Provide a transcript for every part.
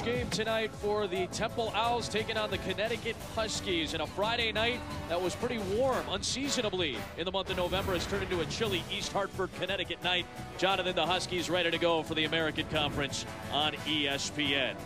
game tonight for the Temple Owls taking on the Connecticut Huskies. And a Friday night that was pretty warm, unseasonably, in the month of November has turned into a chilly East Hartford, Connecticut night. Jonathan, the Huskies ready to go for the American Conference on ESPN.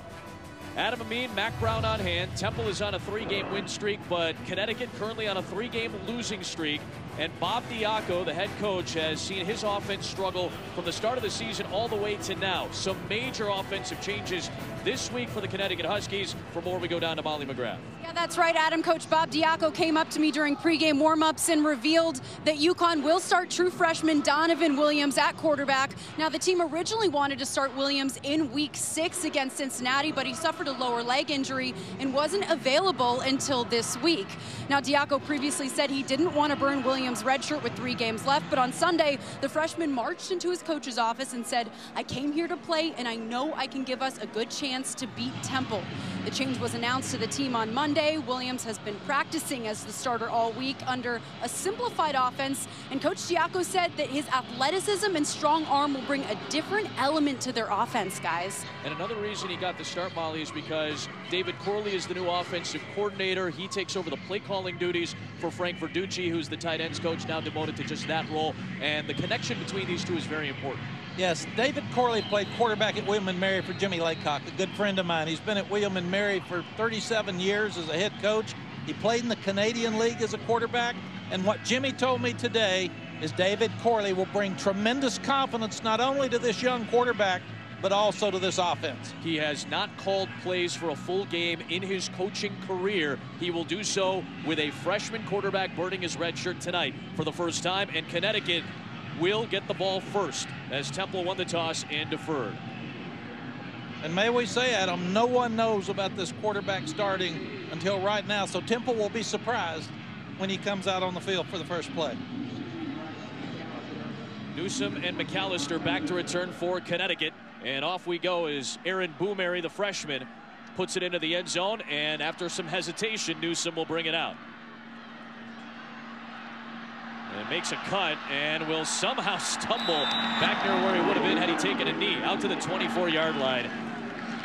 Adam Amin, Mac Brown on hand. Temple is on a 3-game win streak, but Connecticut currently on a 3-game losing streak. And Bob Diaco, the head coach, has seen his offense struggle from the start of the season all the way to now. Some major offensive changes this week for the Connecticut Huskies. For more, we go down to Molly McGrath. Yeah, that's right, Adam. Coach Bob Diaco came up to me during pregame warmups and revealed that UConn will start true freshman Donovan Williams at quarterback. Now, the team originally wanted to start Williams in week 6 against Cincinnati, but he suffered a lower leg injury and wasn't available until this week. Now, Diaco previously said he didn't want to burn Williams' red shirt with 3 games left, but on Sunday, the freshman marched into his coach's office and said, "I came here to play, and I know I can give us a good chance to beat Temple." The change was announced to the team on Monday. Williams has been practicing as the starter all week under a simplified offense, and Coach Diaco said that his athleticism and strong arm will bring a different element to their offense, guys. And another reason he got the start, Molly, is because David Corley is the new offensive coordinator. He takes over the play calling duties for Frank Verducci, who's the tight ends coach, now demoted to just that role. And the connection between these two is very important. Yes, David Corley played quarterback at William & Mary for Jimmy Laycock, a good friend of mine. He's been at William & Mary for 37 years as a head coach. He played in the Canadian League as a quarterback. And what Jimmy told me today is David Corley will bring tremendous confidence not only to this young quarterback, but also to this offense. He has not called plays for a full game in his coaching career. He will do so with a freshman quarterback burning his red shirt tonight for the first time, and Connecticut will get the ball first as Temple won the toss and deferred. And may we say, Adam, no one knows about this quarterback starting until right now, so Temple will be surprised when he comes out on the field for the first play. Newsome and McAllister back to return for Connecticut. And off we go as Aaron Boomerry, the freshman, puts it into the end zone. And after some hesitation, Newsome will bring it out. And makes a cut and will somehow stumble back near where he would have been had he taken a knee, out to the 24-yard line.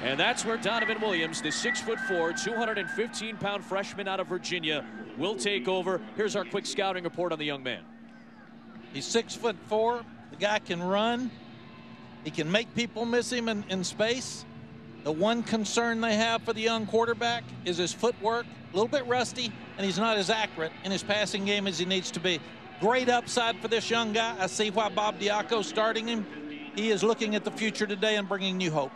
And that's where Donovan Williams, the 6'4", 215-pound freshman out of Virginia, will take over. Here's our quick scouting report on the young man. He's 6'4". The guy can run. He can make people miss him in space. The one concern they have for the young quarterback is his footwork. A little bit rusty, and he's not as accurate in his passing game as he needs to be. Great upside for this young guy. I see why Bob Diaco's starting him. He is looking at the future today and bringing new hope.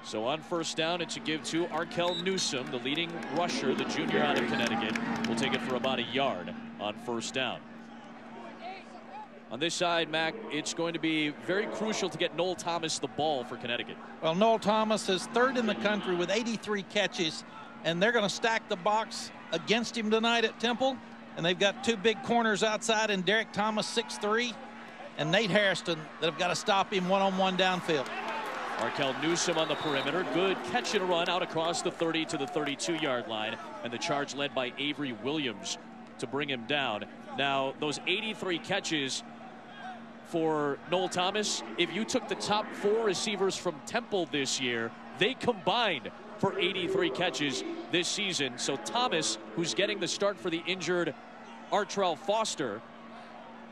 So on first down, it's a give to Arkel Newsome, the leading rusher, the junior out of Connecticut. Will take it for about a yard on first down. On this side, Mac, it's going to be very crucial to get Noel Thomas the ball for Connecticut. Well, Noel Thomas is 3rd in the country with 83 catches, and they're going to stack the box against him tonight at Temple. And they've got 2 big corners outside, and Derek Thomas, 6'3", and Nate Hairston that have got to stop him one-on-one downfield. Arkel Newsome on the perimeter. Good catch and run out across the 30 to the 32-yard line. And the charge led by Avery Williams to bring him down. Now, those 83 catches for Noel Thomas, if you took the top 4 receivers from Temple this year, they combined for 83 catches this season. So Thomas, who's getting the start for the injured Artrell Foster,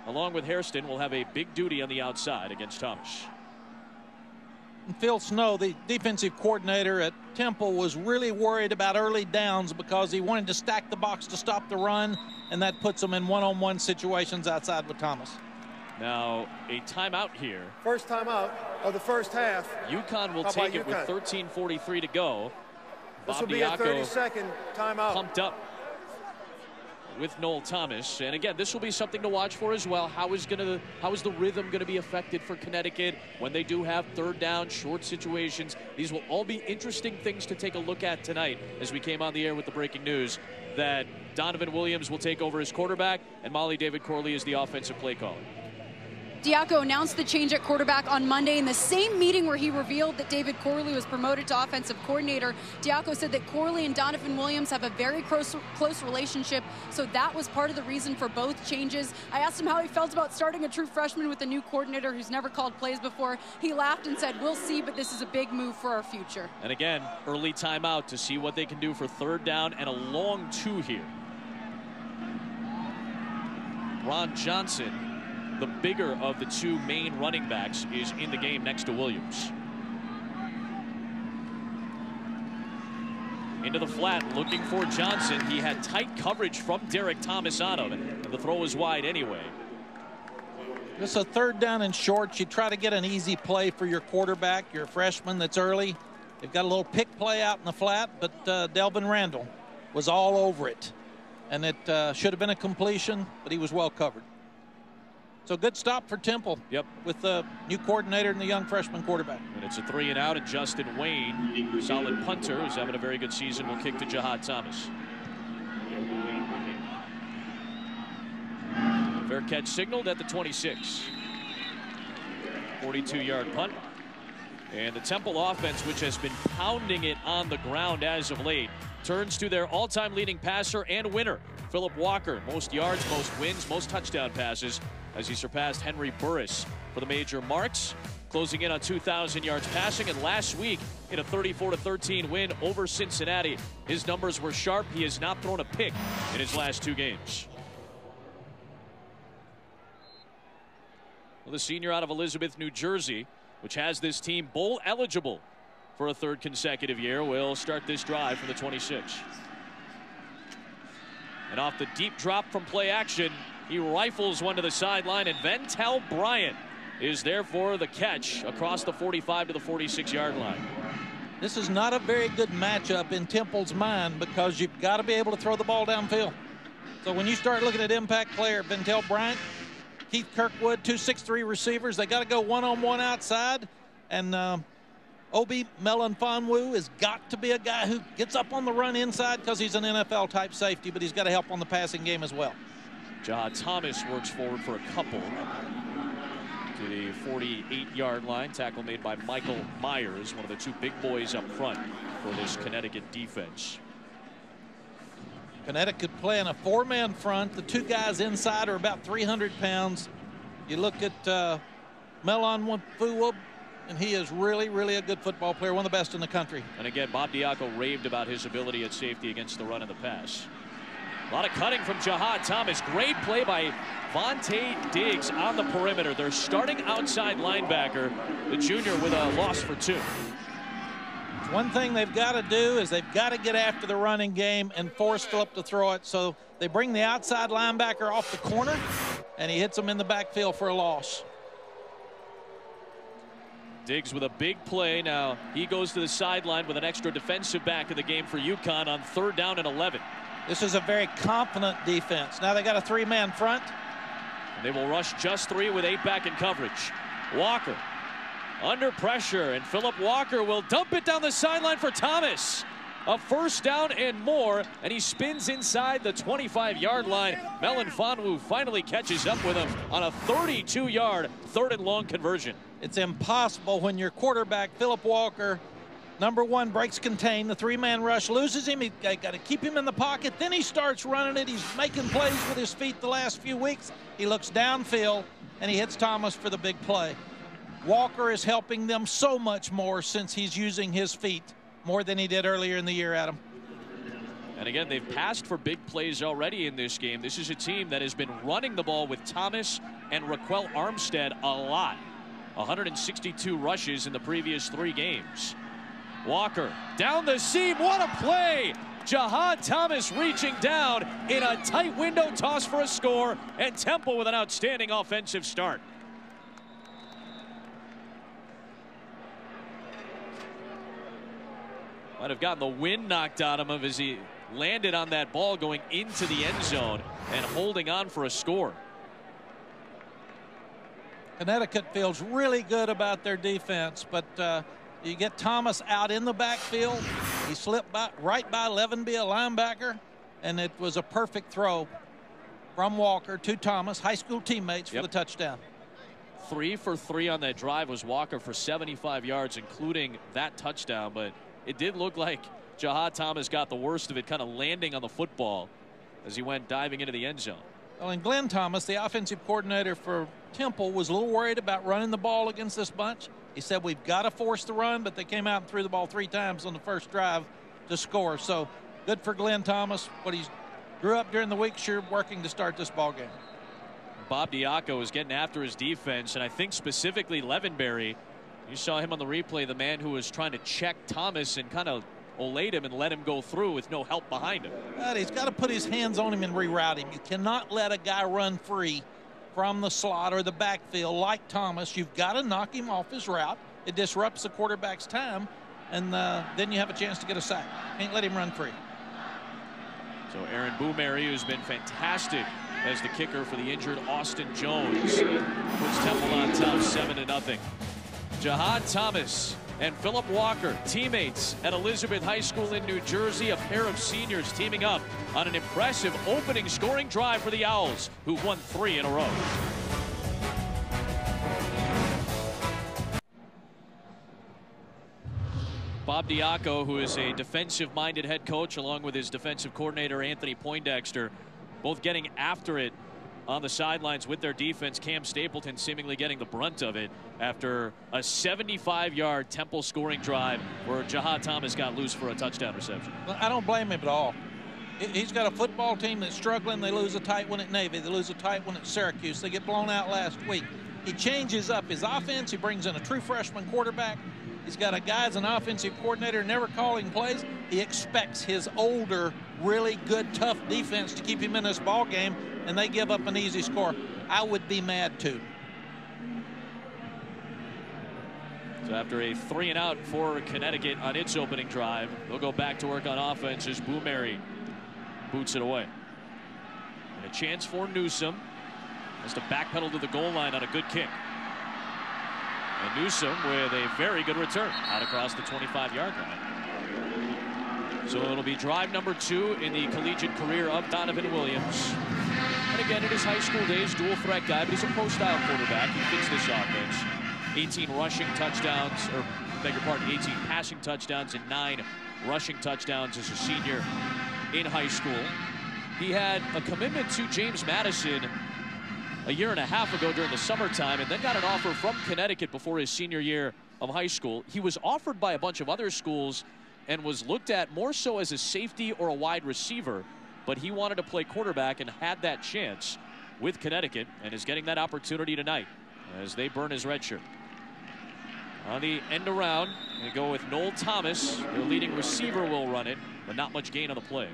along with Hairston, will have a big duty on the outside against Thomas. Phil Snow, the defensive coordinator at Temple, was really worried about early downs because he wanted to stack the box to stop the run, and that puts him in one-on-one situations outside with Thomas. Now, a timeout here. First timeout of the first half. UConn will take it with 13:43 to go. This will be a 30-second timeout. Pumped up with Noel Thomas. And again, this will be something to watch for as well. How is the rhythm going to be affected for Connecticut when they do have 3rd down, short situations? These will all be interesting things to take a look at tonight as we came on the air with the breaking news that Donovan Williams will take over as quarterback and Molly David Corley is the offensive play caller. Diaco announced the change at quarterback on Monday in the same meeting where he revealed that David Corley was promoted to offensive coordinator. Diaco said that Corley and Donovan Williams have a very close relationship, so that was part of the reason for both changes. I asked him how he felt about starting a true freshman with a new coordinator who's never called plays before. He laughed and said, "We'll see, but this is a big move for our future." And again, early timeout to see what they can do for third down and a long 2 here. Ron Johnson, the bigger of the two main running backs, is in the game next to Williams. Into the flat, looking for Johnson. He had tight coverage from Derek Thomas on him, and the throw was wide anyway. This is a third down and short. You try to get an easy play for your quarterback, your freshman that's early. They've got a little pick play out in the flat, but Delvin Randall was all over it. And it should have been a completion, but he was well covered. So good stop for Temple. Yep. With the new coordinator and the young freshman quarterback. And it's a 3 and out, and Justin Wayne, solid punter, who's having a very good season, will kick to Jahad Thomas. Fair catch signaled at the 26. 42-yard punt. And the Temple offense, which has been pounding it on the ground as of late, turns to their all-time leading passer and winner, Philip Walker. Most yards, most wins, most touchdown passes, as he surpassed Henry Burris for the major marks, closing in on 2,000 yards passing. And last week, in a 34-13 win over Cincinnati, his numbers were sharp. He has not thrown a pick in his last 2 games. Well, the senior out of Elizabeth, New Jersey, which has this team bowl eligible for a 3rd consecutive year, will start this drive from the 26. And off the deep drop from play action, he rifles one to the sideline, and Ventel Bryant is there for the catch across the 45 to the 46-yard line. This is not a very good matchup in Temple's mind, because you've got to be able to throw the ball downfield. So when you start looking at impact player, Ventel Bryant, Keith Kirkwood, 2 6'3" receivers, they got to go one-on-one outside. And Obi Melanfonwu has got to be a guy who gets up on the run inside, because he's an NFL-type safety, but he's got to help on the passing game as well. Jahad Thomas works forward for a couple to the 48-yard line. Tackle made by Michael Myers, one of the 2 big boys up front for this Connecticut defense. Connecticut playing a 4-man front. The 2 guys inside are about 300 pounds. You look at Melanfonwu, and he is really, really a good football player, one of the best in the country. And again, Bob Diaco raved about his ability at safety against the run and the pass. A lot of cutting from Jahad Thomas. Great play by Vontae Diggs on the perimeter. Their starting outside linebacker, the junior, with a loss for 2. One thing they've got to do is they've got to get after the running game and force Phillip to throw it. So they bring the outside linebacker off the corner, and he hits him in the backfield for a loss. Diggs with a big play. Now he goes to the sideline with an extra defensive back in the game for UConn on 3rd down and 11. This is a very confident defense. Now they got a 3-man front. And they will rush just 3 with 8 back in coverage. Walker under pressure, and Philip Walker will dump it down the sideline for Thomas. A 1st down and more, and he spins inside the 25-yard line. Melanfonwu finally catches up with him on a 32-yard 3rd and long conversion. It's impossible when your quarterback, Philip Walker, number 1, breaks contain. The 3-man rush loses him. You got to keep him in the pocket. Then he starts running it. He's making plays with his feet the last few weeks. He looks downfield, and he hits Thomas for the big play. Walker is helping them so much more since he's using his feet more than he did earlier in the year, Adam. And again, they've passed for big plays already in this game. This is a team that has been running the ball with Thomas and Raquel Armstead a lot. 162 rushes in the previous 3 games. Walker down the seam. What a play! Jahad Thomas reaching down in a tight window toss for a score, and Temple with an outstanding offensive start. Might have gotten the wind knocked out of him as he landed on that ball going into the end zone and holding on for a score. Connecticut feels really good about their defense, but you get Thomas out in the backfield. He slipped right by Levenby, a linebacker, and it was a perfect throw from Walker to Thomas, high school teammates, for the touchdown. 3 for 3 on that drive was Walker for 75 yards, including that touchdown. But it did look like Jahad Thomas got the worst of it, kind of landing on the football as he went diving into the end zone. Well, and Glenn Thomas, the offensive coordinator for Temple, was a little worried about running the ball against this bunch. He said, we've got to force the run, but they came out and threw the ball 3 times on the first drive to score. So good for Glenn Thomas. What he's grew up during the week, sure, working to start this ball game. Bob Diaco is getting after his defense, and I think specifically Levenberry. You saw him on the replay, the man who was trying to check Thomas and kind of olayed him and let him go through with no help behind him. But he's got to put his hands on him and reroute him. You cannot let a guy run free from the slot or the backfield like Thomas. You've got to knock him off his route. It disrupts the quarterback's time, and then you have a chance to get a sack. Can't let him run free. So Aaron Boomerry, who's been fantastic as the kicker for the injured Austin Jones, puts Temple on top 7-0. Jahad Thomas and Philip Walker, teammates at Elizabeth High School in New Jersey, a pair of seniors teaming up on an impressive opening scoring drive for the Owls, who've won 3 in a row. Bob Diaco, who is a defensive-minded head coach, along with his defensive coordinator, Anthony Poindexter, both getting after it on the sidelines with their defense. Cam Stapleton seemingly getting the brunt of it after a 75-yard Temple scoring drive where Jahad Thomas got loose for a touchdown reception. Well, I don't blame him at all. He's got a football team that's struggling. They lose a tight one at Navy. They lose a tight one at Syracuse. They get blown out last week. He changes up his offense. He brings in a true freshman quarterback. He's got a guy as an offensive coordinator never calling plays. He expects his older, really good, tough defense to keep him in this ball game, and they give up an easy score. I would be mad too. So after a 3-and-out for Connecticut on its opening drive, they'll go back to work on offense as Boomerry boots it away. And a chance for Newsome has to backpedal to the goal line on a good kick. And Newsome with a very good return out across the 25-yard line. So it'll be drive number 2 in the collegiate career of Donovan Williams. And again, in his high school days, dual threat guy, but he's a pro-style quarterback. He fits this offense. 18 rushing touchdowns, or beg your pardon, 18 passing touchdowns and 9 rushing touchdowns as a senior in high school. He had a commitment to James Madison a year and a half ago during the summertime, and then got an offer from Connecticut before his senior year of high school. He was offered by a bunch of other schools and was looked at more so as a safety or a wide receiver, but he wanted to play quarterback and had that chance with Connecticut and is getting that opportunity tonight as they burn his red shirt. On the end around, they go with Noel Thomas. Their leading receiver will run it, but not much gain on the play.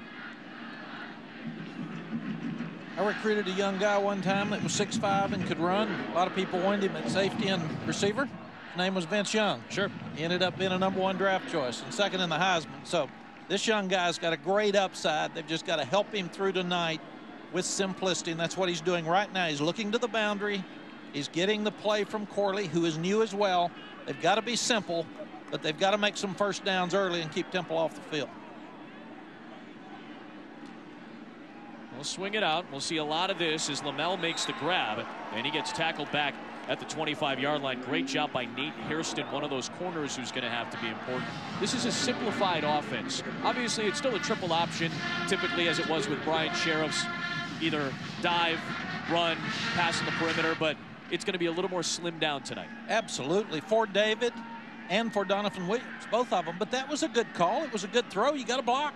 I recruited a young guy one time that was 6'5" and could run. A lot of people wanted him at safety and receiver. His name was Vince Young. Sure. He ended up being a #1 draft choice and second in the Heisman. So this young guy's got a great upside. They've just got to help him through tonight with simplicity, and that's what he's doing right now. He's looking to the boundary. He's getting the play from Corley, who is new as well. They've got to be simple, but they've got to make some first downs early and keep Temple off the field. We'll swing it out. We'll see a lot of this as Lamel makes the grab, and he gets tackled back at the 25-yard line. Great job by Nate Hairston, one of those corners who's going to have to be important. This is a simplified offense. Obviously, it's still a triple option, typically as it was with Brian Sheriff's, either dive, run, pass in the perimeter, but it's going to be a little more slimmed down tonight. Absolutely, for David and for Donovan Williams, both of them. But that was a good call. It was a good throw. You got to block.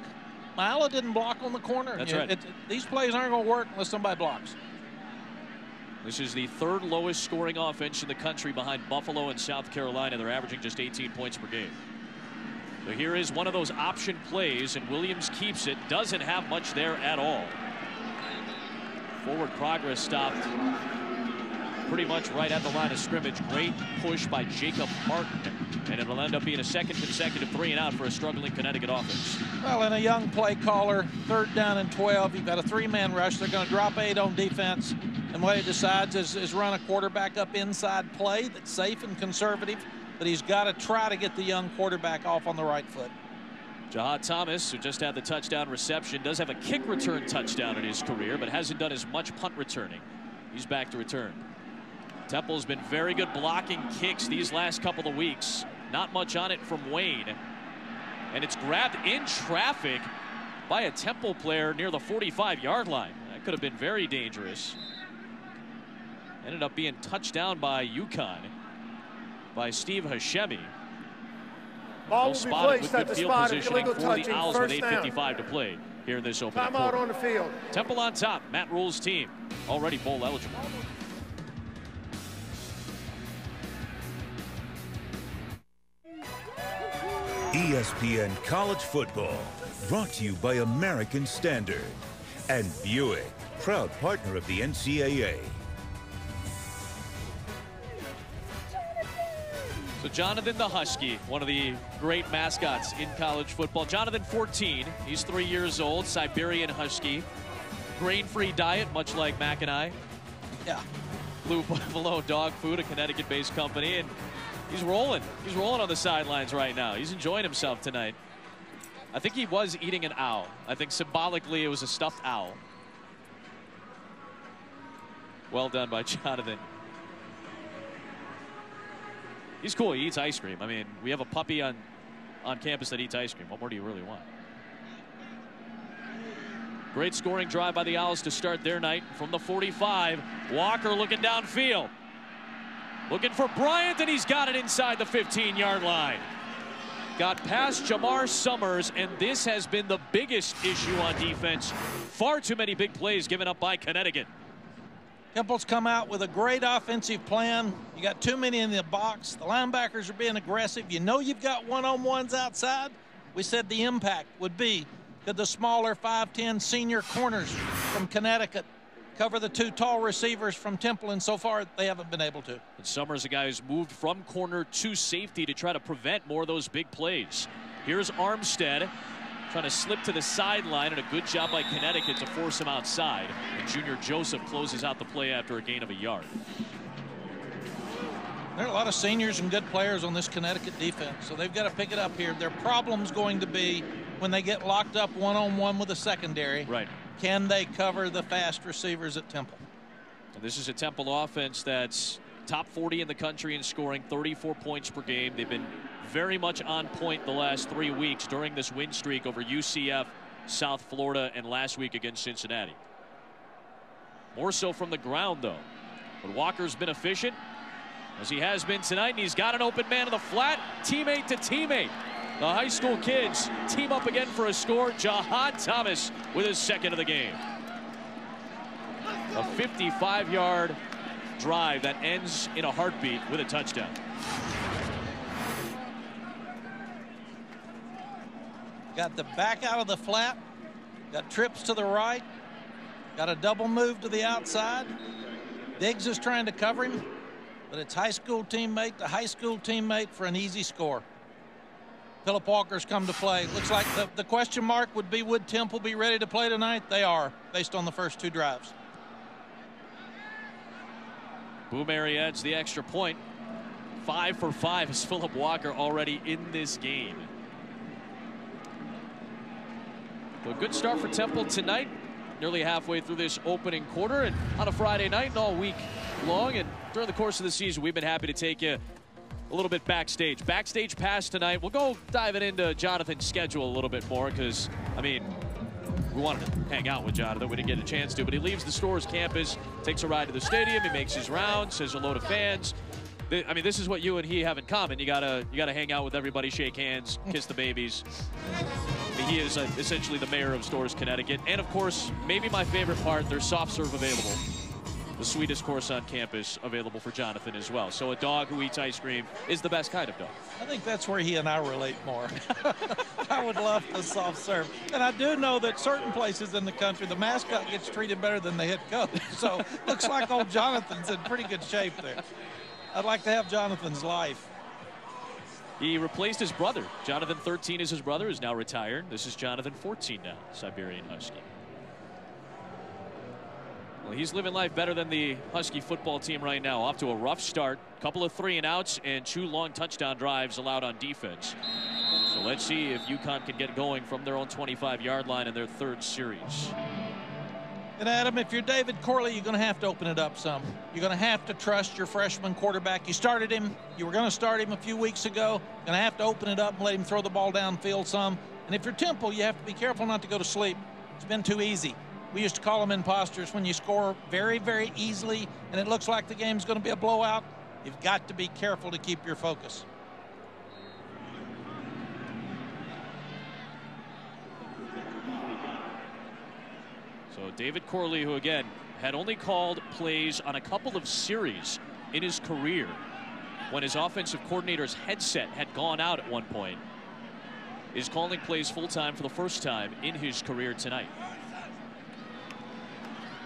Mila didn't block on the corner. That's right. These plays aren't going to work unless somebody blocks. This is the 3rd lowest scoring offense in the country behind Buffalo and South Carolina. They're averaging just 18 points per game. So here is one of those option plays, and Williams keeps it. Doesn't have much there at all. Forward progress stopped pretty much right at the line of scrimmage. Great push by Jacob Martin, and it'll end up being a second consecutive 3-and-out for a struggling Connecticut offense. Well, and a young play caller, 3rd down and 12. You've got a 3-man rush. They're going to drop 8 on defense, and what he decides is run a quarterback up inside play that's safe and conservative, but he's got to try to get the young quarterback off on the right foot. Jahad Thomas, who just had the touchdown reception, does have a kick return touchdown in his career, but hasn't done as much punt returning. He's back to return. Temple's been very good blocking kicks these last couple of weeks. Not much on it from Wayne. And it's grabbed in traffic by a Temple player near the 45-yard line. That could have been very dangerous. Ended up being touched down by UConn, by Steve Hashemi. Ball will be placed at the spot of illegal touching. For the Owls with 8:55 to play here in this opening quarter. Timeout on the field. Temple on top. Matt Rule's team already bowl eligible. ESPN College Football, brought to you by American Standard and Buick, proud partner of the NCAA. So Jonathan the Husky, one of the great mascots in college football. Jonathan 14, he's 3 years old, Siberian Husky. Grain-free diet, much like Mac and I. Yeah. Blue Buffalo Dog Food, a Connecticut-based company, and he's rolling. He's rolling on the sidelines right now. He's enjoying himself tonight. I think he was eating an owl. I think symbolically it was a stuffed owl. Well done by Jonathan. He's cool. He eats ice cream. I mean, we have a puppy on campus that eats ice cream. What more do you really want? Great scoring drive by the Owls to start their night from the 45. Walker looking downfield. Looking for Bryant, and he's got it inside the 15-yard line. Got past Jamar Summers, and this has been the biggest issue on defense. Far too many big plays given up by Connecticut. Temple's come out with a great offensive plan. You got too many in the box. The linebackers are being aggressive. You know you've got one-on-ones outside. We said the impact would be, could the smaller 5'10" senior corners from Connecticut cover the two tall receivers from Temple, and so far they haven't been able to. And Summers, a guy who's moved from corner to safety to try to prevent more of those big plays. Here's Armstead trying to slip to the sideline, and a good job by Connecticut to force him outside. And Junior Joseph closes out the play after a gain of a yard. There are a lot of seniors and good players on this Connecticut defense, so they've got to pick it up here. Their problem's going to be when they get locked up one-on-one with a secondary. Right. Can they cover the fast receivers at Temple? And this is a Temple offense that's top 40 in the country in scoring, 34 points per game. They've been very much on point the last 3 weeks during this win streak over UCF, South Florida, and last week against Cincinnati. More so from the ground, though. But Walker's been efficient, as he has been tonight, and he's got an open man in the flat, teammate to teammate. The high school kids team up again for a score. Jahad Thomas with his second of the game. A 55-yard drive that ends in a heartbeat with a touchdown. Got the back out of the flat, got trips to the right, got a double move to the outside. Diggs is trying to cover him, but it's high school teammate to high school teammate for an easy score. Phillip Walker's come to play. Looks like the question mark would be, would Temple be ready to play tonight? They are, based on the first two drives. Boomary adds the extra point. 5 for 5 is Phillip Walker already in this game. So a good start for Temple tonight. Nearly halfway through this opening quarter, and on a Friday night and all week long. And during the course of the season, we've been happy to take you a little bit backstage. Backstage pass tonight. We'll go diving into Jonathan's schedule a little bit more because, I mean, we wanted to hang out with Jonathan. We didn't get a chance to, but he leaves the Stores campus, takes a ride to the stadium. He makes his rounds, says hello to fans. I mean, this is what you and he have in common. You gotta hang out with everybody, shake hands, kiss the babies. I mean, he is essentially the mayor of Stores, Connecticut. And, of course, maybe my favorite part, there's soft serve available. The sweetest course on campus available for Jonathan as well. So a dog who eats ice cream is the best kind of dog. I think that's where he and I relate more. I would love the soft serve. And I do know that certain places in the country, the mascot gets treated better than the head coach. So looks like old Jonathan's in pretty good shape there. I'd like to have Jonathan's life. He replaced his brother. Jonathan 13 is his brother, is now retired. This is Jonathan 14 now, Siberian Husky. Well, he's living life better than the Husky football team right now. Off to a rough start. Couple of 3-and-outs and 2 long touchdown drives allowed on defense. So let's see if UConn can get going from their own 25-yard line in their third series. And Adam, if you're David Corley, you're going to have to open it up some. You're going to have to trust your freshman quarterback. You started him. You were going to start him a few weeks ago. You're going to have to open it up and let him throw the ball downfield some. And if you're Temple, you have to be careful not to go to sleep. It's been too easy. We used to call them imposters when you score very, very easily and it looks like the game's going to be a blowout. You've got to be careful to keep your focus. So David Corley, who again had only called plays on a couple of series in his career when his offensive coordinator's headset had gone out at one point, is calling plays full-time for the first time in his career tonight.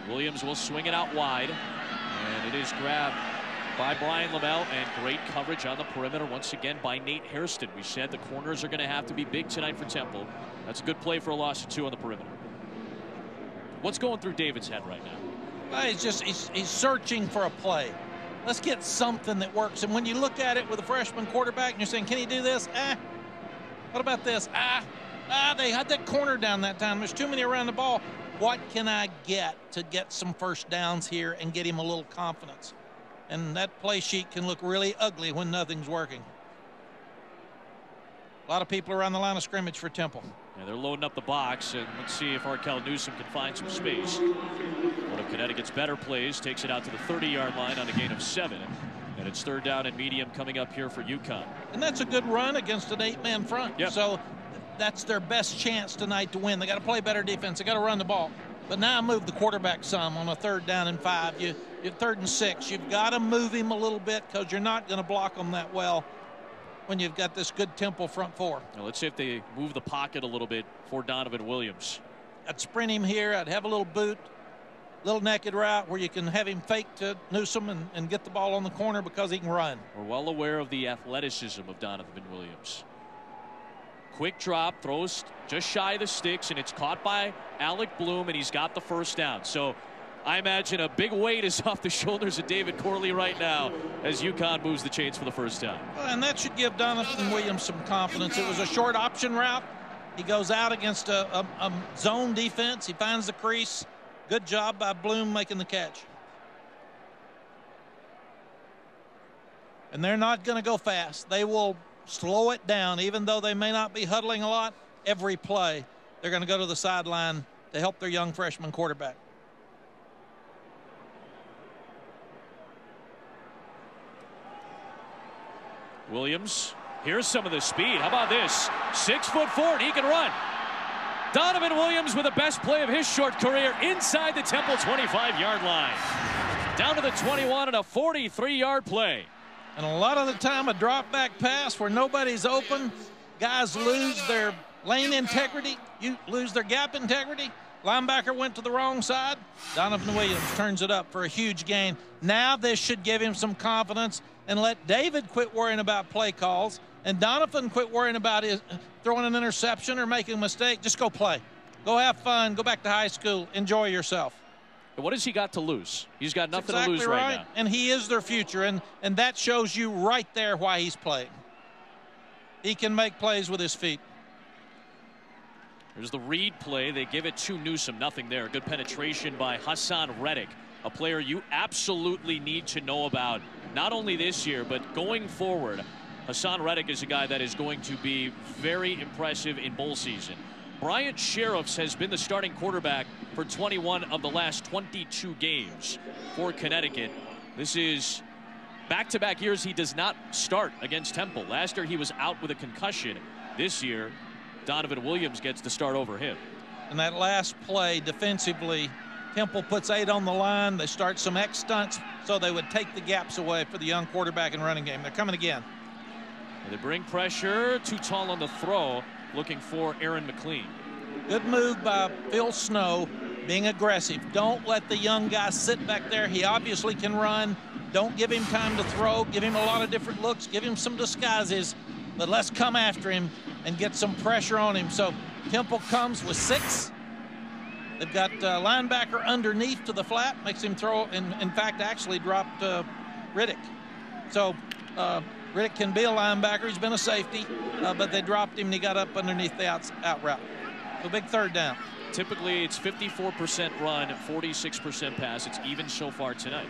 Williams will swing it out wide, and it is grabbed by Brian Lamel, and great coverage on the perimeter once again by Nate Hairston. We said the corners are going to have to be big tonight for Temple. That's a good play for a loss of 2 on the perimeter. What's going through David's head right now? Well, he's searching for a play. Let's get something that works. And when you look at it with a freshman quarterback and you're saying, can he do this? What about this? They had that corner down that time. There's too many around the ball. What can I get to get some first downs here and get him a little confidence? And that play sheet can look really ugly when nothing's working. A lot of people around the line of scrimmage for Temple. Yeah, they're loading up the box, and let's see if Arkell Newsom can find some space. One of Connecticut's better plays takes it out to the 30-yard line on a gain of 7. And it's 3rd down and medium coming up here for UConn. And that's a good run against an 8-man front. Yep. So that's their best chance tonight to win. They got to play better defense. They got to run the ball. But now move the quarterback some on a 3rd down and 5. You're 3rd and 6. You've got to move him a little bit because you're not going to block him that well when you've got this good Temple front 4. Now let's see if they move the pocket a little bit for Donovan Williams. I'd sprint him here. I'd have a little boot, little naked route where you can have him fake to Newsom and get the ball on the corner because he can run. We're well aware of the athleticism of Donovan Williams. Quick drop, throws just shy of the sticks, and it's caught by Alec Bloom, and he's got the first down. So I imagine a big weight is off the shoulders of David Corley right now as UConn moves the chains for the first down. Well, and that should give Donovan Williams some confidence. It was a short option route. He goes out against a zone defense. He finds the crease. Good job by Bloom making the catch. And they're not going to go fast. They will slow it down, even though they may not be huddling a lot. Every play, they're going to go to the sideline to help their young freshman quarterback. Williams, here's some of the speed. How about this? 6'4", he can run. Donovan Williams with the best play of his short career inside the Temple 25-yard line. Down to the 21 and a 43-yard play. And a lot of the time, a drop back pass where nobody's open, guys lose their lane integrity, you lose their gap integrity. Linebacker went to the wrong side. Donovan Williams turns it up for a huge gain. Now this should give him some confidence and let David quit worrying about play calls and Donovan quit worrying about his throwing an interception or making a mistake. Just go play. Go have fun. Go back to high school. Enjoy yourself. What has he got to lose? He's got nothing to lose right now. And he is their future, and that shows you right there why he's playing. He can make plays with his feet. There's the read play. They give it to Newsom. Nothing there. Good penetration by Hassan Reddick, a player you absolutely need to know about, not only this year, but going forward. Hassan Reddick is a guy that is going to be very impressive in bowl season. Bryant Sheriffs has been the starting quarterback for 21 of the last 22 games for Connecticut. This is back-to-back years he does not start against Temple. Last year he was out with a concussion. This year, Donovan Williams gets to start over him. And that last play defensively, Temple puts 8 on the line. They start some X stunts so they would take the gaps away for the young quarterback in running game. They're coming again. They bring pressure. Too tall on the throw. Looking for Aaron McLean. Good move by Phil Snow, being aggressive. Don't let the young guy sit back there. He obviously can run. Don't give him time to throw. Give him a lot of different looks. Give him some disguises. But let's come after him and get some pressure on him. So Temple comes with 6. They've got linebacker underneath to the flat. Makes him throw. And in fact, actually dropped Riddick. So Riddick can be a linebacker. He's been a safety, but they dropped him and he got up underneath the out route. So big 3rd down. Typically, it's 54% run, 46% pass. It's even so far tonight.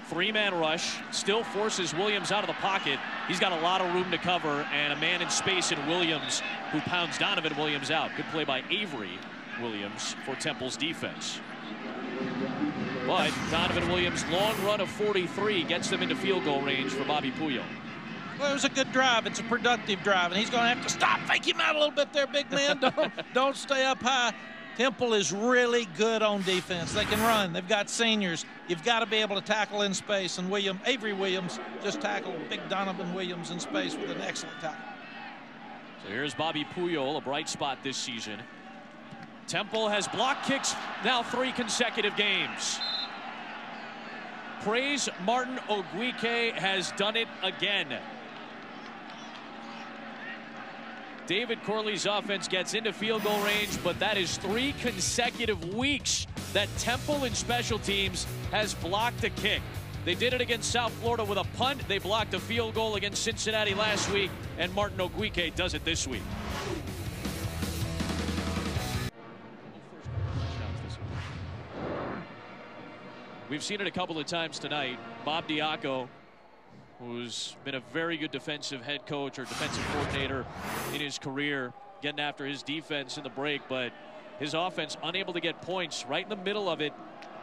Three-man rush, still forces Williams out of the pocket. He's got a lot of room to cover, and a man in space in Williams, who pounds Donovan Williams out. Good play by Avery Williams for Temple's defense. But Donovan Williams' long run of 43 gets them into field goal range for Bobby Puyol. Well, it was a good drive. It's a productive drive, and he's going to have to stop. Fake him out a little bit there, big man. Don't stay up high. Temple is really good on defense. They can run. They've got seniors. You've got to be able to tackle in space, and Avery Williams just tackled big Donovan Williams in space with an excellent tackle. So here's Bobby Puyol, a bright spot this season. Temple has block kicks now 3 consecutive games. Praise Martin Ogwike has done it again. David Corley's offense gets into field goal range, but that is 3 consecutive weeks that Temple in special teams has blocked a kick. They did it against South Florida with a punt. They blocked a field goal against Cincinnati last week, and Martin Ogwike does it this week. We've seen it a couple of times tonight. Bob Diaco, who's been a very good defensive head coach or defensive coordinator in his career, getting after his defense in the break, but his offense unable to get points right in the middle of it.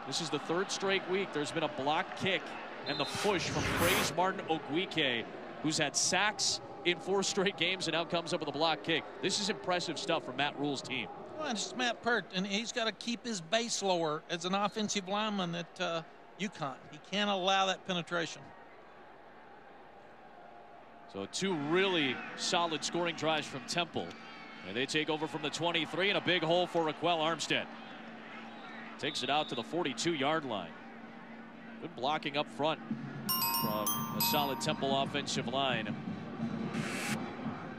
This is the 3rd straight week. There's been a block kick and the push from Praise Martin Ogwike, who's had sacks in 4 straight games and now comes up with a block kick. This is impressive stuff from Matt Rule's team. Well, it's Matt Pert, and he's got to keep his base lower as an offensive lineman at UConn. He can't allow that penetration. So 2 really solid scoring drives from Temple. And they take over from the 23, and a big hole for Raquel Armstead. Takes it out to the 42-yard line. Good blocking up front from a solid Temple offensive line.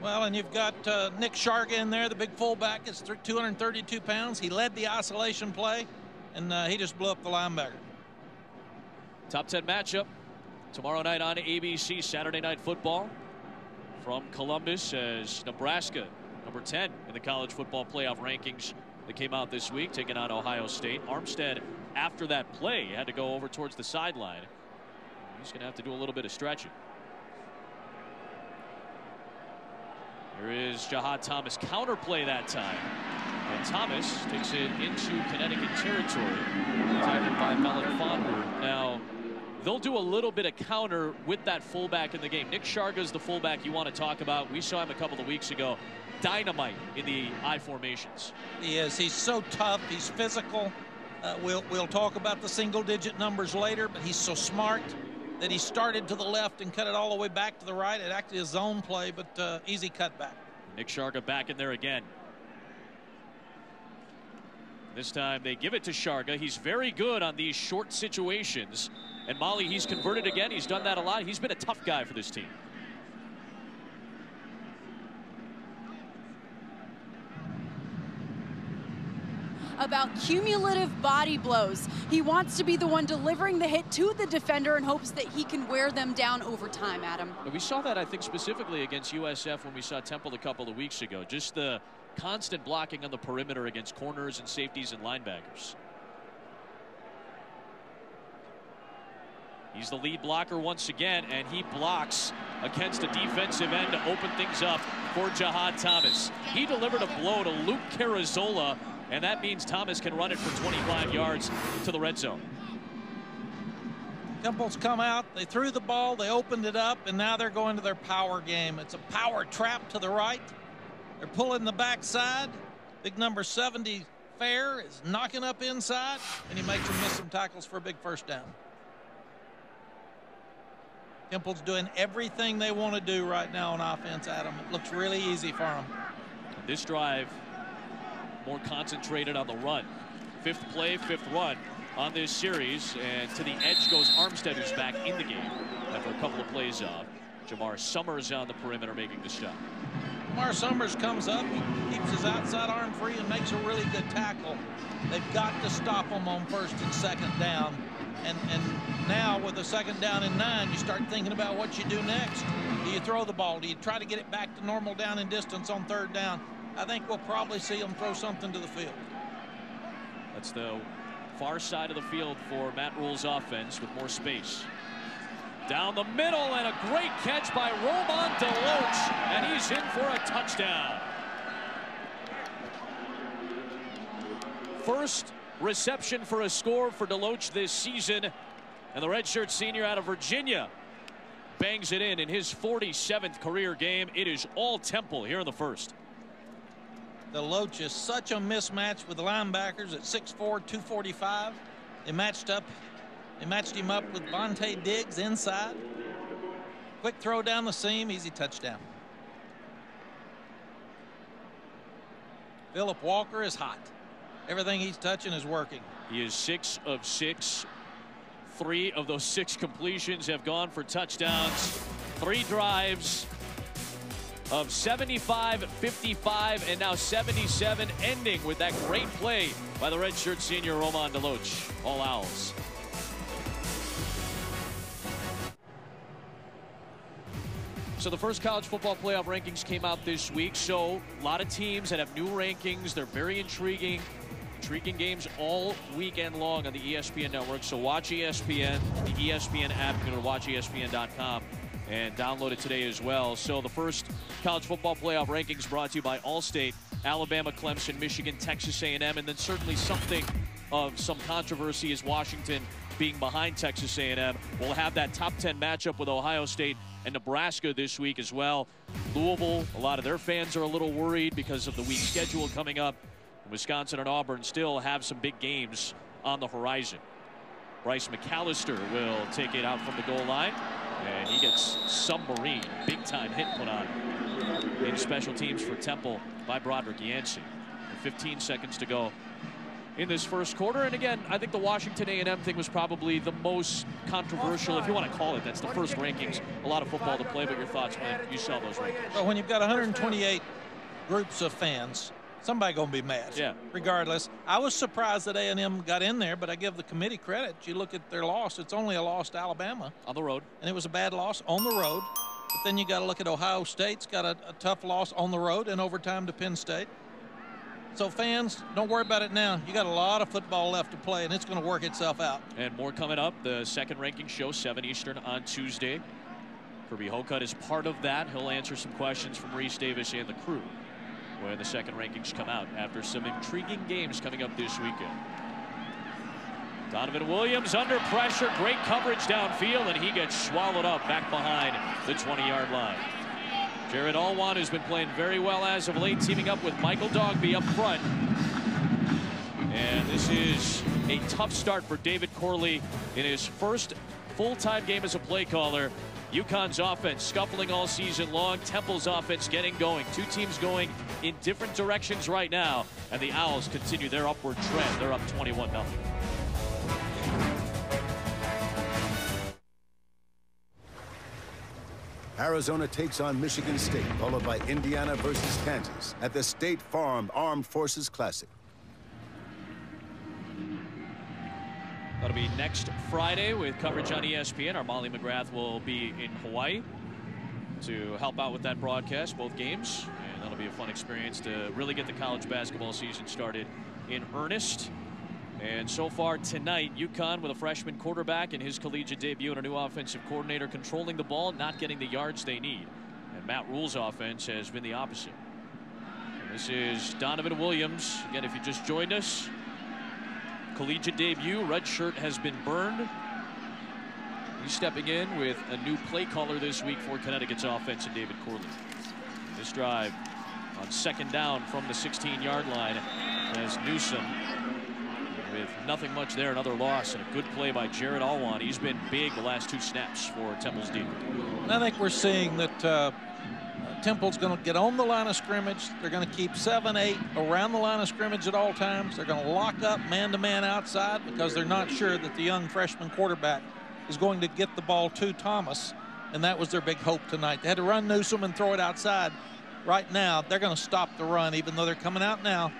Well, and you've got Nick Sharga in there, the big fullback. It's 232 pounds. He led the isolation play, and he just blew up the linebacker. Top 10 matchup tomorrow night on ABC, Saturday Night Football. From Columbus as Nebraska, number 10 in the college football playoff rankings that came out this week, taking on Ohio State. Armstead, after that play, had to go over towards the sideline. He's going to have to do a little bit of stretching. Here is Jahad Thomas, counter play that time. And Thomas takes it into Connecticut territory. Tackled by Melon Fonder. Now, they'll do a little bit of counter with that fullback in the game. Nick Sharga is the fullback you want to talk about. We saw him a couple of weeks ago. Dynamite in the I formations. He is. He's so tough. He's physical. We'll talk about the single-digit numbers later, but he's so smart that he started to the left and cut it all the way back to the right. It actually is zone play, but easy cutback. Nick Sharga back in there again. This time they give it to Sharga. He's very good on these short situations. And Molly, he's converted again. He's done that a lot. He's been a tough guy for this team. About cumulative body blows. He wants to be the one delivering the hit to the defender in hopes that he can wear them down over time, Adam. We saw that, I think, specifically against USF when we saw Temple a couple of weeks ago. Just the constant blocking on the perimeter against corners and safeties and linebackers. He's the lead blocker once again, and he blocks against a defensive end to open things up for Jahad Thomas. He delivered a blow to Luke Carazola, and that means Thomas can run it for 25 yards to the red zone. Temple's come out, they threw the ball, they opened it up, and now they're going to their power game. It's a power trap to the right. They're pulling the backside. Big number 70, Fair, is knocking up inside, and he makes them miss some tackles for a big first down. Temple's doing everything they want to do right now on offense, Adam. It looks really easy for them. This drive more concentrated on the run. 5th play, 5th run on this series, and to the edge goes Armstead, who's back in the game after a couple of plays off. Jamar Summers on the perimeter making the shot. Jamar Summers comes up, he keeps his outside arm free and makes a really good tackle. They've got to stop him on 1st and 2nd down. And now with a 2nd down and 9, you start thinking about what you do next. Do you throw the ball? Do you try to get it back to normal down and distance on 3rd down? I think we'll probably see them throw something to the field. It's the far side of the field for Matt Rule's offense with more space. Down the middle, and a great catch by Roman DeLoach, and he's in for a touchdown. First reception for a score for DeLoach this season, and the redshirt senior out of Virginia bangs it in his 47th career game. It is all Temple here in the first. DeLoach is such a mismatch with the linebackers at 6'4", 245. They matched him up with Vontae Diggs inside. Quick throw down the seam, easy touchdown. Phillip Walker is hot. Everything he's touching is working. He is 6 of 6. 3 of those 6 completions have gone for touchdowns. 3 drives of 75, 55, and now 77, ending with that great play by the redshirt senior Roman DeLoach. All Owls. So the first college football playoff rankings came out this week. So a lot of teams that have new rankings. They're very intriguing. Intriguing games all weekend long on the ESPN network. So watch ESPN, the ESPN app. You can go to watchespn.com and download it today as well. So the first college football playoff rankings brought to you by Allstate, Alabama, Clemson, Michigan, Texas A&M, and then certainly something of some controversy is Washington being behind Texas A&M. We'll have that top 10 matchup with Ohio State and Nebraska this week as well. Louisville, a lot of their fans are a little worried because of the weak schedule coming up. Wisconsin and Auburn still have some big games on the horizon. Bryce McAllister will take it out from the goal line, and he gets submarine, big-time hit put on in special teams for Temple by Broderick Yancey. 15 seconds to go in this first quarter. And again, I think the Washington A&M thing was probably the most controversial, if you want to call it. That's the first rankings. A lot of football to play, but your thoughts when you saw those rankings? Well, when you've got 128 groups of fans, somebody gonna be mad. Yeah. Regardless, I was surprised that A&M got in there, but I give the committee credit. You look at their loss; it's only a loss to Alabama on the road, and it was a bad loss on the road. But then you got to look at Ohio State's got a tough loss on the road in overtime to Penn State. So fans, don't worry about it now. You got a lot of football left to play, and it's going to work itself out. And more coming up. The second ranking show, 7 Eastern on Tuesday. Kirby Hocutt is part of that. He'll answer some questions from Reese Davis and the crew when the second rankings come out after some intriguing games coming up this weekend. Donovan Williams under pressure, great coverage downfield, and he gets swallowed up back behind the 20-yard line. Jared Allwan has been playing very well as of late, teaming up with Michael Dogby up front. And this is a tough start for David Corley in his first full-time game as a play caller. UConn's offense scuffling all season long. Temple's offense getting going. Two teams going in different directions right now. And the Owls continue their upward trend. They're up 21-0. Arizona takes on Michigan State, followed by Indiana versus Kansas at the State Farm Armed Forces Classic. That'll be next Friday with coverage on ESPN. Our Molly McGrath will be in Hawaii to help out with that broadcast, both games. And that'll be a fun experience to really get the college basketball season started in earnest. And so far tonight, UConn with a freshman quarterback in his collegiate debut and a new offensive coordinator controlling the ball, not getting the yards they need. And Matt Rule's offense has been the opposite. And this is Donovan Williams. Again, if you just joined us, collegiate debut, red shirt has been burned. He's stepping in with a new play caller this week for Connecticut's offense and David Corley. This drive on second down from the 16-yard line as Newsom with nothing much there, another loss, and a good play by Jared Allwan. He's been big the last 2 snaps for Temple's D. And I think we're seeing that Temple's going to get on the line of scrimmage. They're going to keep 7, 8 around the line of scrimmage at all times. They're going to lock up man-to-man outside because they're not sure that the young freshman quarterback is going to get the ball to Thomas, and that was their big hope tonight. They had to run Newsom and throw it outside. Right now, they're going to stop the run, even though they're coming out now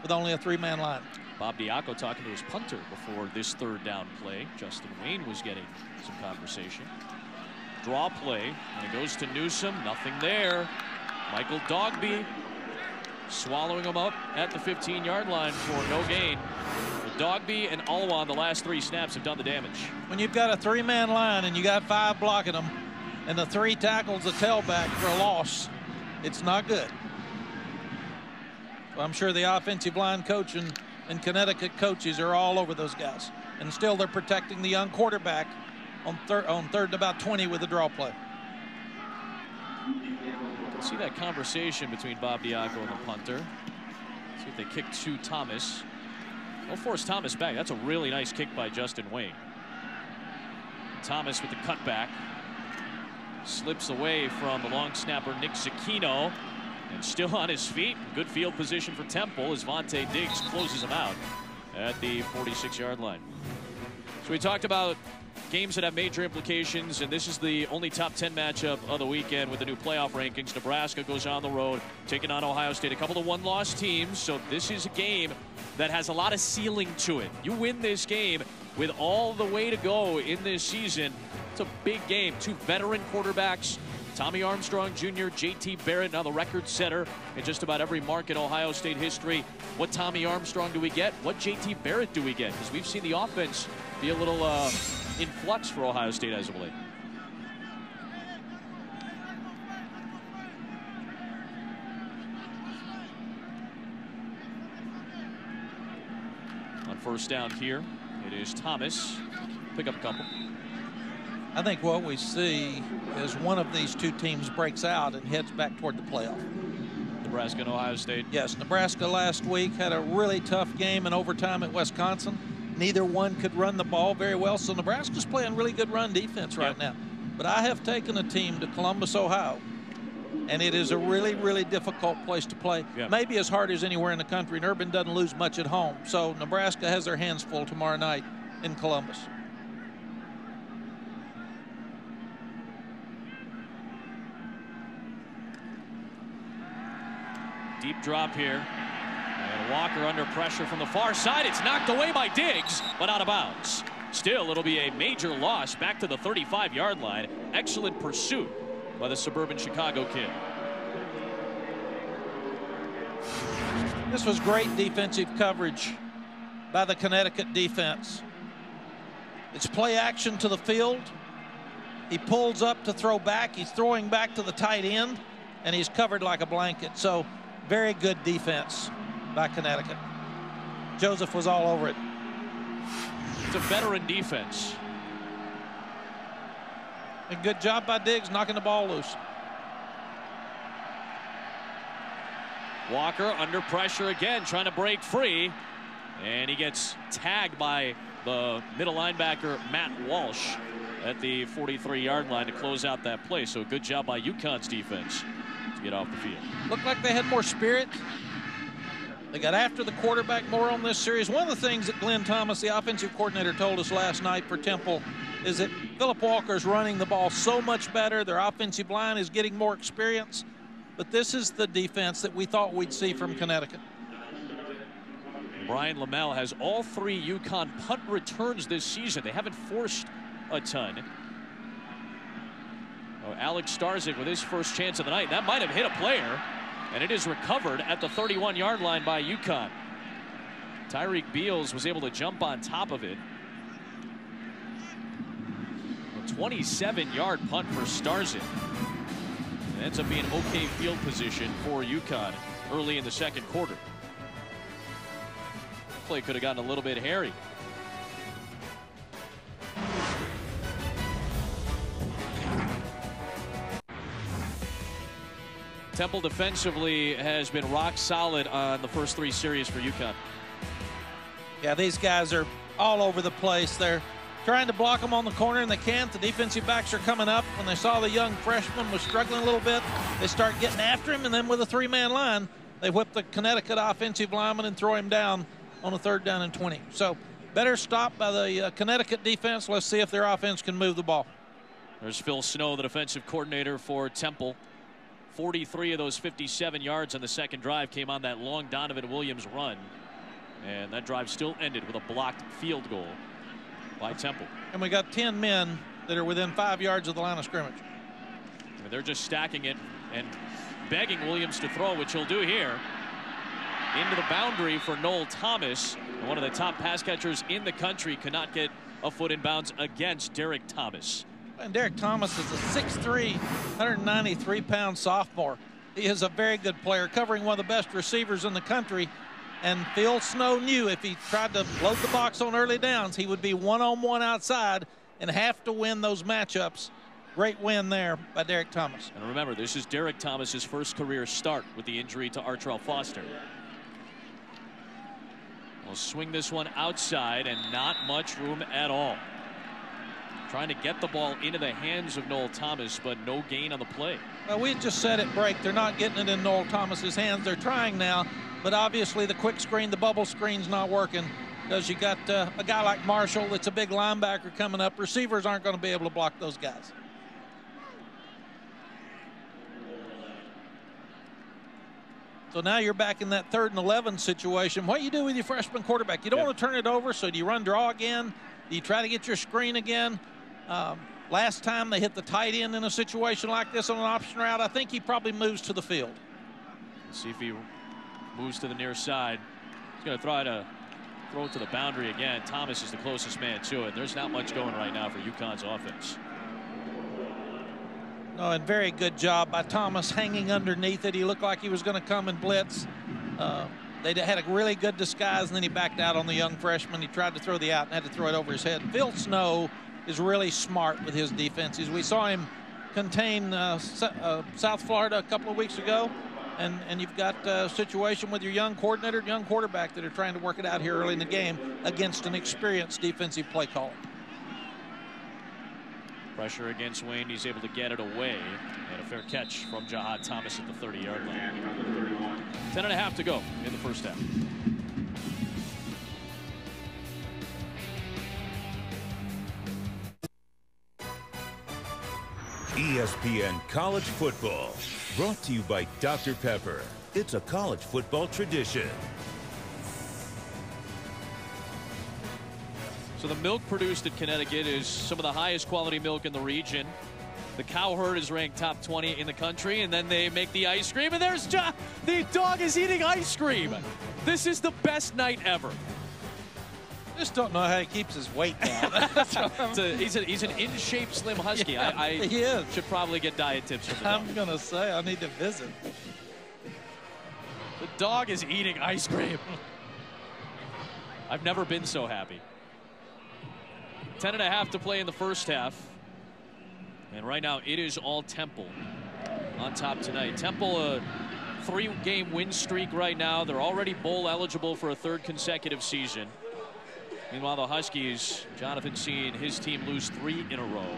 with only a 3-man line. Bob Diaco talking to his punter before this third down play. Justin Wayne was getting some conversation. Draw play, and it goes to Newsom. Nothing there. Michael Dogby swallowing him up at the 15-yard line for no gain. Dogby and Alwan, the last 3 snaps, have done the damage. When you've got a 3-man line and you got 5 blocking them, and the 3 tackles the tailback for a loss, it's not good. So I'm sure the offensive line coach and Connecticut coaches are all over those guys. And still they're protecting the young quarterback on third and about 20 with the draw play. You can see that conversation between Bob Diaco and the punter. See if they kick to Thomas. They'll force Thomas back. That's a really nice kick by Justin Wayne. Thomas with the cutback. Slips away from the long snapper Nick Zecchino. And still on his feet. Good field position for Temple as Vontae Diggs closes him out at the 46-yard line. So we talked about games that have major implications, and this is the only top 10 matchup of the weekend with the new playoff rankings. Nebraska goes on the road, taking on Ohio State, a couple of one-loss teams. So this is a game that has a lot of ceiling to it. You win this game with all the way to go in this season. It's a big game. 2 veteran quarterbacks, Tommy Armstrong Jr., J.T. Barrett, now the record setter in just about every mark in Ohio State history. What Tommy Armstrong do we get? What J.T. Barrett do we get? Because we've seen the offense be a little in flux for Ohio State as of late. On first down here, it is Thomas. Pick up a couple. I think what we see is one of these 2 teams breaks out and heads back toward the playoff. Nebraska and Ohio State. Yes, Nebraska last week had a really tough game in overtime at Wisconsin. Neither one could run the ball very well, so Nebraska's playing really good run defense right now. But I have taken a team to Columbus, Ohio, and it is a really, really difficult place to play. Maybe as hard as anywhere in the country, and Urban doesn't lose much at home. So Nebraska has their hands full tomorrow night in Columbus. Deep drop here. And Walker under pressure from the far side. It's knocked away by Diggs, but out of bounds. Still, it'll be a major loss back to the 35-yard line. Excellent pursuit by the suburban Chicago kid. This was great defensive coverage by the Connecticut defense. It's play action to the field. He pulls up to throw back. He's throwing back to the tight end, and he's covered like a blanket. So very good defense by Connecticut. Joseph was all over it. It's a veteran defense. A good job by Diggs knocking the ball loose. Walker under pressure again, trying to break free. And he gets tagged by the middle linebacker, Matt Walsh, at the 43-yard line to close out that play. So good job by UConn's defense to get off the field. Looked like they had more spirit. They got after the quarterback more on this series. One of the things that Glenn Thomas, the offensive coordinator, told us last night for Temple is that Phillip Walker's running the ball so much better. Their offensive line is getting more experience. But this is the defense that we thought we'd see from Connecticut. Brian Lamel has all 3 UConn punt returns this season. They haven't forced a ton. Oh, Alex Starzyk with his first chance of the night. That might have hit a player, and it is recovered at the 31-yard line by UConn. Tyreek Beals was able to jump on top of it. A 27-yard punt for Starzyk. It ends up being okay field position for UConn early in the second quarter. Play could have gotten a little bit hairy. Temple defensively has been rock solid on the first 3 series for UConn. Yeah, these guys are all over the place. They're trying to block them on the corner, and they can't. The defensive backs are coming up. When they saw the young freshman was struggling a little bit, they start getting after him, and then with a 3-man line, they whip the Connecticut offensive lineman and throw him down on a 3rd down and 20. So better stop by the Connecticut defense. Let's see if their offense can move the ball. There's Phil Snow, the defensive coordinator for Temple. 43 of those 57 yards on the second drive came on that long Donovan Williams run. And that drive still ended with a blocked field goal by Temple. And we got 10 men that are within 5 yards of the line of scrimmage. I mean, they're just stacking it and begging Williams to throw, which he'll do here. Into the boundary for Noel Thomas. And one of the top pass catchers in the country could not get a foot in bounds against Derek Thomas. And Derek Thomas is a 6'3", 193-pound sophomore. He is a very good player, covering one of the best receivers in the country. And Phil Snow knew if he tried to load the box on early downs, he would be one-on-one outside and have to win those matchups. Great win there by Derek Thomas. And remember, this is Derek Thomas's first career start with the injury to Artrell Foster. We'll swing this one outside and not much room at all. Trying to get the ball into the hands of Noel Thomas, but no gain on the play. Well, we just said at break, they're not getting it in Noel Thomas's hands. They're trying now, but obviously the quick screen, the bubble screen's not working because you got a guy like Marshall that's a big linebacker coming up. Receivers aren't going to be able to block those guys. So now you're back in that 3rd and 11 situation. What do you do with your freshman quarterback? You don't want to turn it over, so do you run draw again? Do you try to get your screen again? Last time they hit the tight end in a situation like this on an option route, I think he probably moves to the field. Let's see if he moves to the near side. He's going to try to throw it to the boundary again. Thomas is the closest man to it. There's not much going right now for UConn's offense. No, and very good job by Thomas hanging underneath it. He looked like he was going to come and blitz. They had a really good disguise, and then he backed out on the young freshman. He tried to throw the out and had to throw it over his head. Phil Snow is really smart with his defenses. We saw him contain South Florida a couple of weeks ago, and you've got a situation with your young coordinator, young quarterback that are trying to work it out here early in the game against an experienced defensive play caller. Pressure against Wayne. He's able to get it away. And a fair catch from Jahad Thomas at the 30-yard line. 10.5 to go in the first half. ESPN College Football, brought to you by Dr. Pepper. It's a college football tradition. So the milk produced at Connecticut is some of the highest quality milk in the region. The cow herd is ranked top 20 in the country, and then they make the ice cream, and there's the dog is eating ice cream. This is the best night ever. Just don't know how he keeps his weight down. He's an in-shape slim husky. Yeah, he is. Should probably get diet tips from the dog. I'm gonna say I need to visit. The dog is eating ice cream. I've never been so happy. 10.5 to play in the first half. And right now it is all Temple on top tonight. Temple, a 3-game win streak right now. They're already bowl eligible for a 3rd consecutive season. Meanwhile, the Huskies, Jonathan seeing his team lose 3 in a row.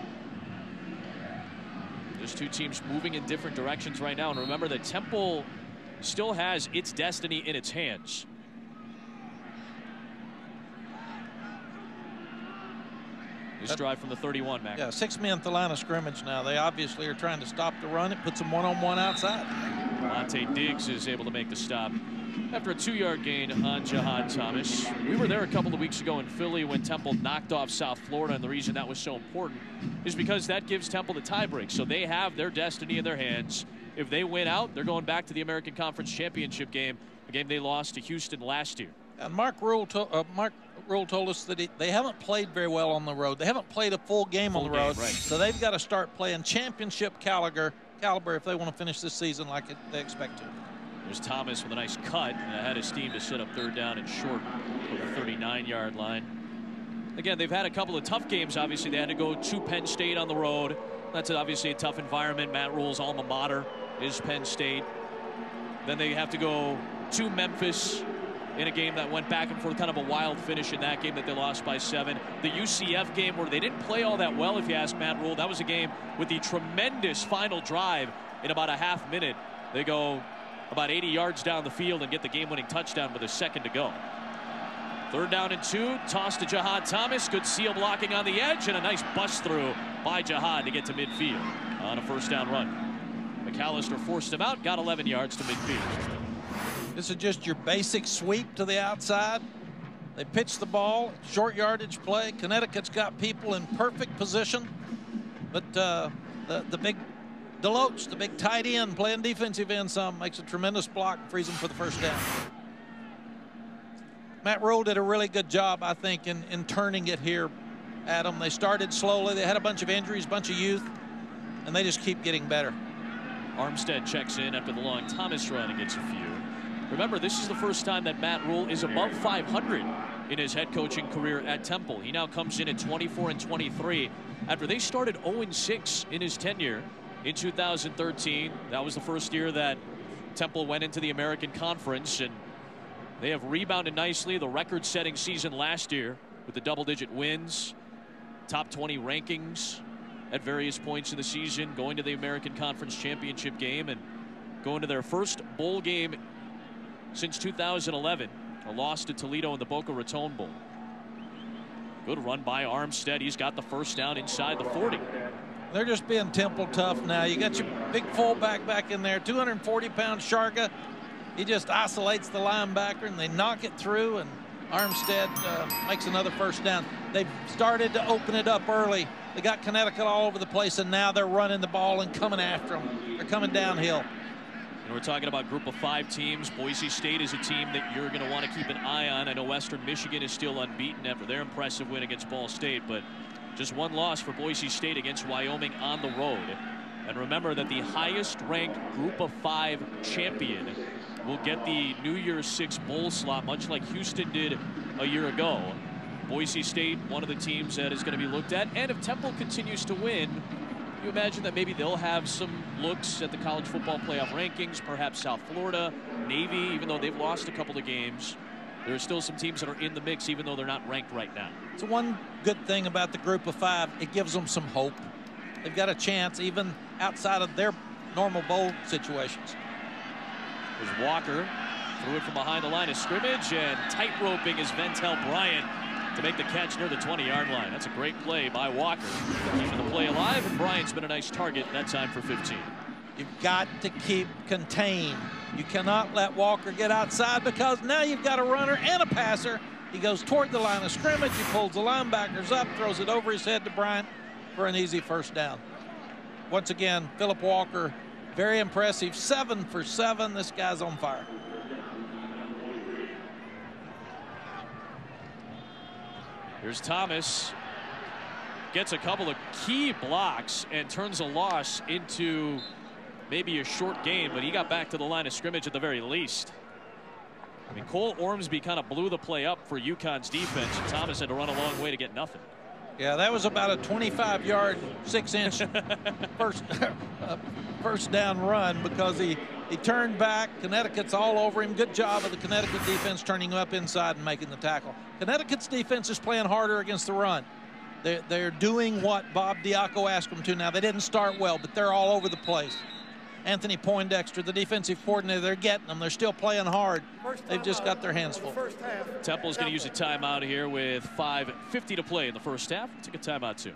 There's 2 teams moving in different directions right now. And remember that Temple still has its destiny in its hands. This drive from the 31, Mac. Yeah, 6-man at the line of scrimmage now. They obviously are trying to stop the run. It puts them one-on-one outside. Monte Diggs is able to make the stop after a 2-yard gain on Jahad Thomas. We were there a couple of weeks ago in Philly when Temple knocked off South Florida, and the reason that was so important is because that gives Temple the tiebreak. So they have their destiny in their hands. If they win out, they're going back to the American Conference Championship game, a game they lost to Houston last year. And Mark Rule told us that they haven't played very well on the road. They haven't played a full game on the road, right. So they've got to start playing championship caliber if they want to finish this season like they expect to. There's Thomas with a nice cut and had his team to set up 3rd down and short for the 39-yard line. Again, they've had a couple of tough games. Obviously, they had to go to Penn State on the road. That's obviously a tough environment. Matt Rule's alma mater is Penn State. Then they have to go to Memphis in a game that went back and forth, kind of a wild finish in that game that they lost by 7. The UCF game where they didn't play all that well, if you ask Matt Rule. That was a game with the tremendous final drive in about a half minute. They go about 80 yards down the field and get the game-winning touchdown with a 2nd to go. 3rd down and 2, toss to Jahad Thomas. Good seal blocking on the edge and a nice bust through by Jahad to get to midfield on a 1st down run. McAllister forced him out, got 11 yards to midfield. This is just your basic sweep to the outside. They pitch the ball, short yardage play. Connecticut's got people in perfect position. But the big Deloach, the big tight end, playing defensive end some, makes a tremendous block, frees them for the 1st down. Matt Rule did a really good job, I think, in turning it here, Adam. They started slowly. They had a bunch of injuries, a bunch of youth, and they just keep getting better. Armstead checks in after the long Thomas run and gets a few. Remember, this is the first time that Matt Rule is above 500 in his head coaching career at Temple. He now comes in at 24-23 after they started 0-6 in his tenure in 2013. That was the first year that Temple went into the American Conference, and they have rebounded nicely. The record-setting season last year with the double-digit wins, top 20 rankings at various points in the season, going to the American Conference Championship game and going to their first bowl game since 2011, a loss to Toledo in the Boca Raton Bowl. Good run by Armstead. He's got the first down inside the 40. They're just being Temple tough now. You got your big fullback back in there, 240-pound Sharga. He just isolates the linebacker, and they knock it through, and Armstead makes another first down. They've started to open it up early. They got Connecticut all over the place, and now they're running the ball and coming after them. They're coming downhill. And we're talking about group of 5 teams. Boise State is a team that you're going to want to keep an eye on. I know Western Michigan is still unbeaten after their impressive win against Ball State, but just one loss for Boise State against Wyoming on the road. And remember that the highest ranked group of 5 champion will get the New Year's 6 bowl slot, much like Houston did a year ago. Boise State, one of the teams that is going to be looked at. And if Temple continues to win, you imagine that maybe they'll have some looks at the college football playoff rankings, perhaps South Florida, Navy, even though they've lost a couple of games. There are still some teams that are in the mix, even though they're not ranked right now. So one good thing about the group of 5, it gives them some hope. They've got a chance even outside of their normal bowl situations. There's Walker, threw it from behind the line of scrimmage, and tight-roping is Ventel Bryant to make the catch near the 20-yard line. That's a great play by Walker, keeping the play alive, and Bryant's been a nice target that time for 15. You've got to keep contained. You cannot let Walker get outside, because now you've got a runner and a passer. He goes toward the line of scrimmage. He pulls the linebackers up, throws it over his head to Bryant for an easy first down. Once again, Philip Walker, very impressive. 7 for 7. This guy's on fire. Here's Thomas. Gets a couple of key blocks and turns a loss into maybe a short gain, but he got back to the line of scrimmage at the very least. I mean, Cole Ormsby kind of blew the play up for UConn's defense, and Thomas had to run a long way to get nothing. Yeah, that was about a 25-yard, 6-inch first down run, because he turned back. Connecticut's all over him. Good job of the Connecticut defense turning him up inside and making the tackle. Connecticut's defense is playing harder against the run. They're doing what Bob Diaco asked them to now. They didn't start well, but they're all over the place. Anthony Poindexter, the defensive coordinator, they're getting them. They're still playing hard. They've just got their hands full. Temple's going to use a timeout here with 5:50 to play in the first half. Take a timeout too.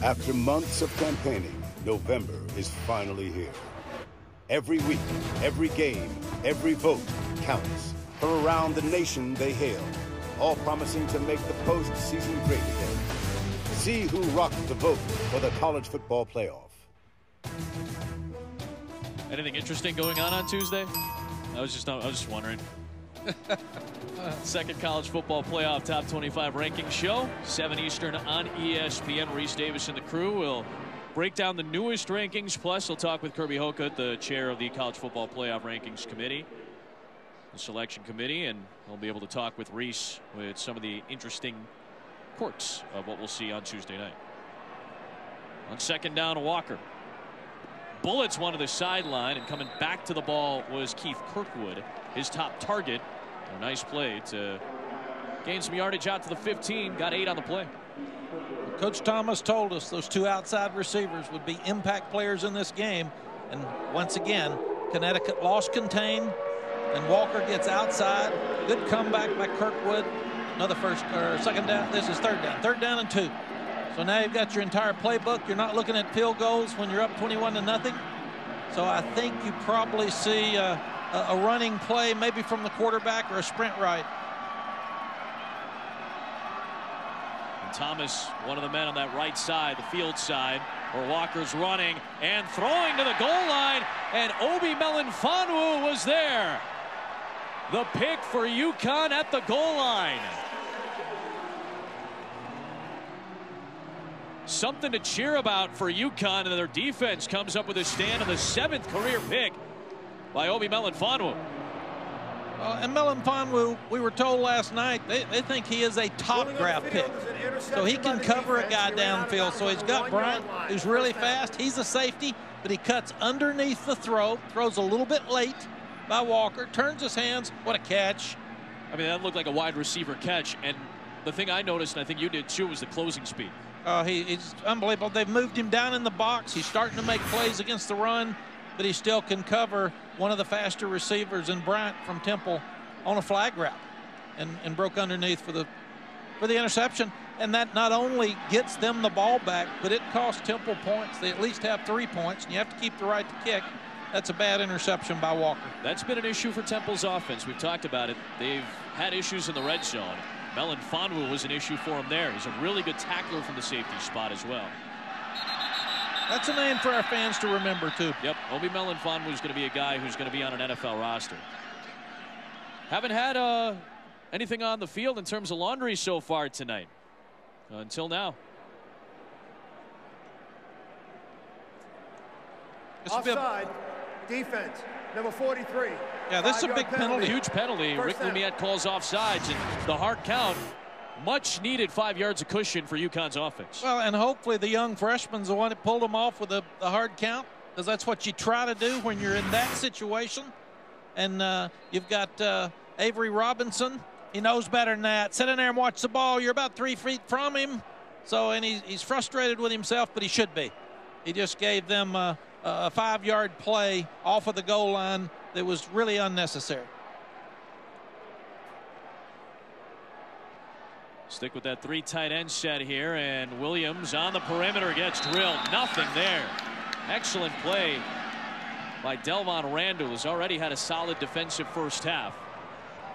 After months of campaigning, November is finally here. Every week, every game, every vote counts. From around the nation they hail, all promising to make the postseason great again. See who rocked the vote for the college football playoff. Anything interesting going on Tuesday? I was just wondering. Second college football playoff top 25 rankings show, 7 Eastern on ESPN. Reese Davis and the crew will break down the newest rankings. Plus, he'll talk with Kirby Hocutt, the chair of the college football playoff rankings committee, the selection committee, and he'll be able to talk with Reese with some of the interesting quirks of what we'll see on Tuesday night. On second down, Walker. Bullets one to the sideline, and coming back to the ball was Keith Kirkwood, his top target. A nice play to gain some yardage out to the 15. Got 8 on the play. Coach Thomas told us those 2 outside receivers would be impact players in this game. And once again, Connecticut lost contain, and Walker gets outside. Good comeback by Kirkwood. Another second down. This is third down. Third down and 2. So now you've got your entire playbook. You're not looking at field goals when you're up 21-0. So I think you probably see a running play, maybe from the quarterback, or a sprint right. Thomas, one of the men on that right side, the field side, where Walker's running and throwing to the goal line, and Obi Melifonwu was there. The pick for UConn at the goal line. Something to cheer about for UConn, and their defense comes up with a stand on the 7th career pick by Obi Melifonwu. And Melifonwu, we were told last night, they think he is a top draft pick. So he can cover a guy downfield. So he's got Bryant, who's really fast. He's a safety, but he cuts underneath the throw, throws a little bit late by Walker, turns his hands. What a catch. I mean, that looked like a wide receiver catch. And the thing I noticed, and I think you did too, was the closing speed. He's unbelievable. They've moved him down in the box. He's starting to make plays against the run, but he still can cover one of the faster receivers in Bryant from Temple on a flag route, and broke underneath for the interception. And that not only gets them the ball back, but it costs Temple points. They at least have 3 points, and you have to keep the right to kick. That's a bad interception by Walker. That's been an issue for Temple's offense. We've talked about it. They've had issues in the red zone. Melifonwu was an issue for him there. He's a really good tackler from the safety spot as well. That's a name for our fans to remember, too. Yep, Obi Melifonwu is going to be a guy who's going to be on an NFL roster. Haven't had anything on the field in terms of laundry so far tonight. Until now. Offside, defense, number 43. Yeah, this is a big penalty. Huge penalty. Rick Lumiette calls offsides, and the hard count. Much needed 5 yards of cushion for UConn's offense. Well, and hopefully the young freshman's the one that pulled him off with the hard count, because that's what you try to do when you're in that situation. And you've got Avery Robinson. He knows better than that. Sit in there and watch the ball. You're about 3 feet from him. So, and he's frustrated with himself, but he should be. He just gave them a 5-yard play off of the goal line that was really unnecessary. Stick with that 3 tight end set here, and Williams on the perimeter gets drilled. Nothing there. Excellent play by Delvon Randall, who's already had a solid defensive first half.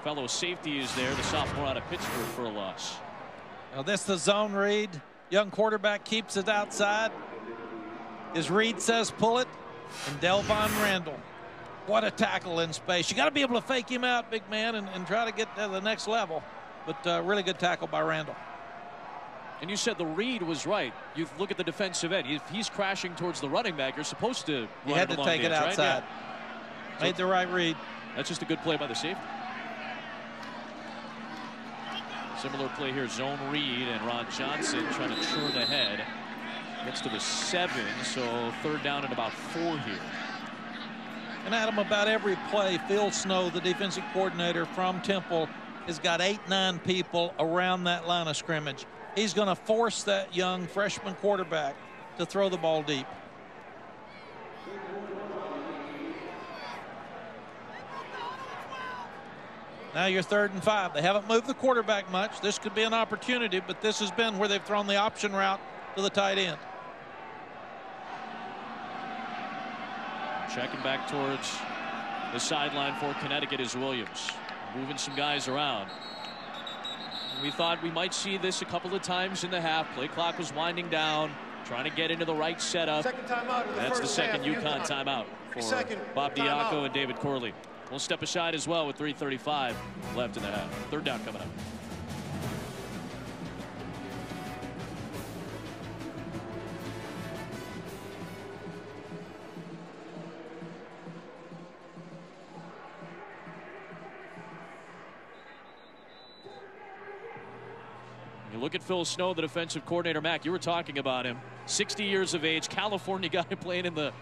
Fellow safety is there, the sophomore out of Pittsburgh, for a loss. Now this the zone read. Young quarterback keeps it outside. His read says pull it, and Delvon Randall. What a tackle in space. You got to be able to fake him out, big man, and try to get to the next level. But really good tackle by Randall. And you said the read was right. You look at the defensive end. If he's crashing towards the running back, you're supposed to You had to take it outside. Right? Yeah. Made the right read. That's just a good play by the safety. Similar play here, zone read, and Ron Johnson trying to turn ahead. Gets to the 7, so 3rd down and about 4 here. And Adam, about every play, Phil Snow, the defensive coordinator from Temple, has got 8-9 people around that line of scrimmage. He's going to force that young freshman quarterback to throw the ball deep. Now you're 3rd and 5. They haven't moved the quarterback much. This could be an opportunity, but this has been where they've thrown the option route to the tight end. Checking back towards the sideline for Connecticut is Williams. Moving some guys around. We thought we might see this a couple of times in the half. Play clock was winding down, trying to get into the right setup. That's the second UConn timeout for Bob Diaco and David Corley. We'll step aside as well with 3:35 left in the half. 3rd down coming up. You look at Phil Snow, the defensive coordinator. Mac, you were talking about him. 60 years of age, California guy playing in the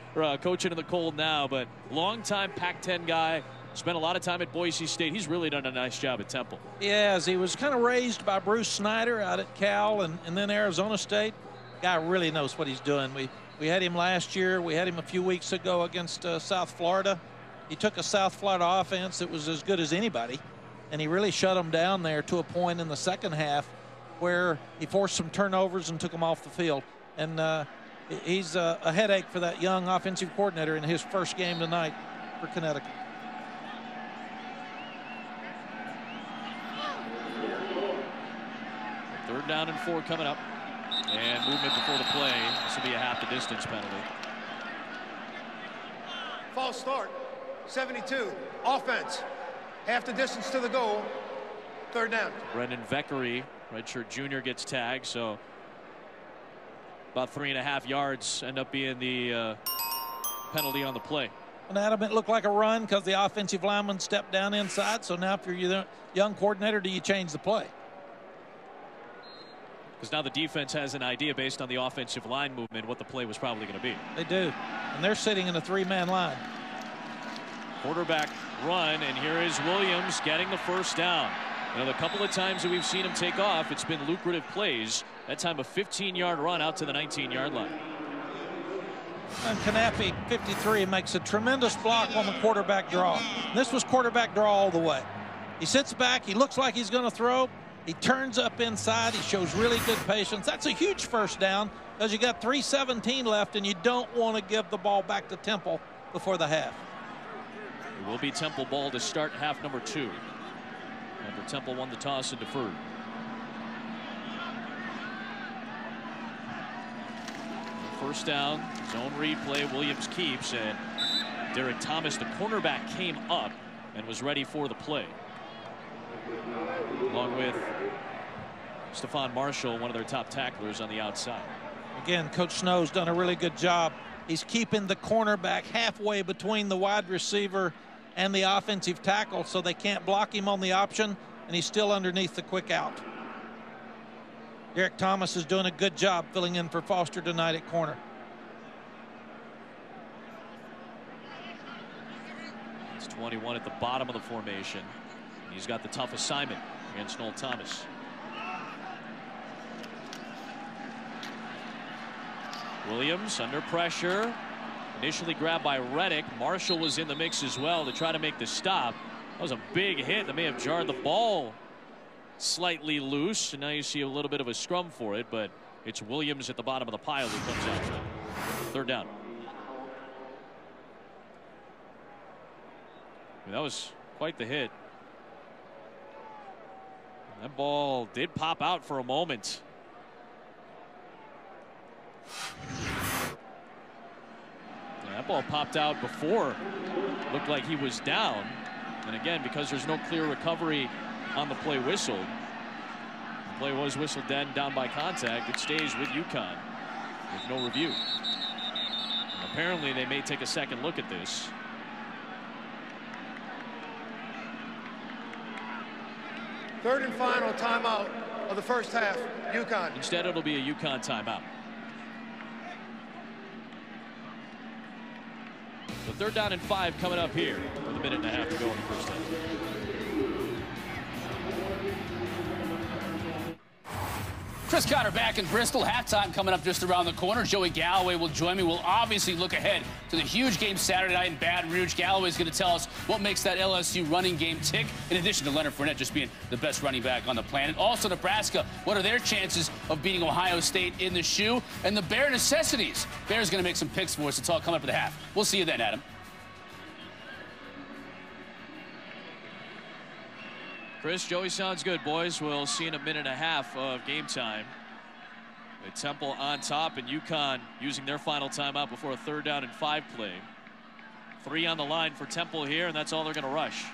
coaching in the cold now, but longtime Pac-10 guy. Spent a lot of time at Boise State. He's really done a nice job at Temple. Yes, he was kind of raised by Bruce Snyder out at Cal and then Arizona State. Guy really knows what he's doing. We had him last year. We had him a few weeks ago against South Florida. He took a South Florida offense that was as good as anybody, and he really shut them down there to a point in the second half where he forced some turnovers and took them off the field. And he's a headache for that young offensive coordinator in his first game tonight for Connecticut. down and 4 coming up. And movement before the play. This will be a half the distance penalty. False start. 72. Offense. Half the distance to the goal. 3rd down. Brendan Veckery, redshirt junior, gets tagged. So about 3.5 yards end up being the penalty on the play. And Adam, it looked like a run because the offensive lineman stepped down inside. So now if you're the young coordinator, do you change the play? Because now the defense has an idea based on the offensive line movement what the play was probably going to be. They do. And they're sitting in a 3-man line. Quarterback run, and here is Williams getting the first down. You know, the couple of times that we've seen him take off, it's been lucrative plays. That time a 15-yard run out to the 19-yard line. And Knappe, 53, makes a tremendous block on the quarterback draw. And this was quarterback draw all the way. He sits back. He looks like he's going to throw. He turns up inside. He shows really good patience. That's a huge first down because you got 3:17 left, and you don't want to give the ball back to Temple before the half. It will be Temple ball to start half number 2. After Temple won the toss and deferred. First down, zone read play, Williams keeps, and Derek Thomas, the cornerback, came up and was ready for the play. Along with Stephon Marshall, one of their top tacklers on the outside. Again, Coach Snow's done a really good job. He's keeping the cornerback halfway between the wide receiver and the offensive tackle so they can't block him on the option, and he's still underneath the quick out. Derek Thomas is doing a good job filling in for Foster tonight at corner. It's 21 at the bottom of the formation. He's got the tough assignment against Noel Thomas. Williams under pressure. Initially grabbed by Reddick. Marshall was in the mix as well to try to make the stop. That was a big hit that may have jarred the ball slightly loose, and now you see a little bit of a scrum for it, but it's Williams at the bottom of the pile who comes out. 3rd down. I mean, that was quite the hit. That ball did pop out for a moment. Yeah, that ball popped out before. Looked like he was down. And again, because there's no clear recovery on the play whistle. The play was whistled down by contact. It stays with UConn with no review. And apparently they may take a second look at this. Third and final timeout of the first half, UConn. Instead, it'll be a UConn timeout. The 3rd down and 5 coming up here with a 1.5 minutes to go in the first half. Chris Cotter back in Bristol. Halftime coming up just around the corner. Joey Galloway will join me. We'll obviously look ahead to the huge game Saturday night in Baton Rouge. Galloway's going to tell us what makes that LSU running game tick, in addition to Leonard Fournette just being the best running back on the planet. Also, Nebraska, what are their chances of beating Ohio State in the shoe? And the Bear necessities. Bear's going to make some picks for us. It's all coming up at the half. We'll see you then, Adam. Chris, Joey sounds good, boys. We'll see in a 1.5 minutes of game time. With Temple on top and UConn using their final timeout before a 3rd down and 5 play. 3 on the line for Temple here, and that's all they're going to rush.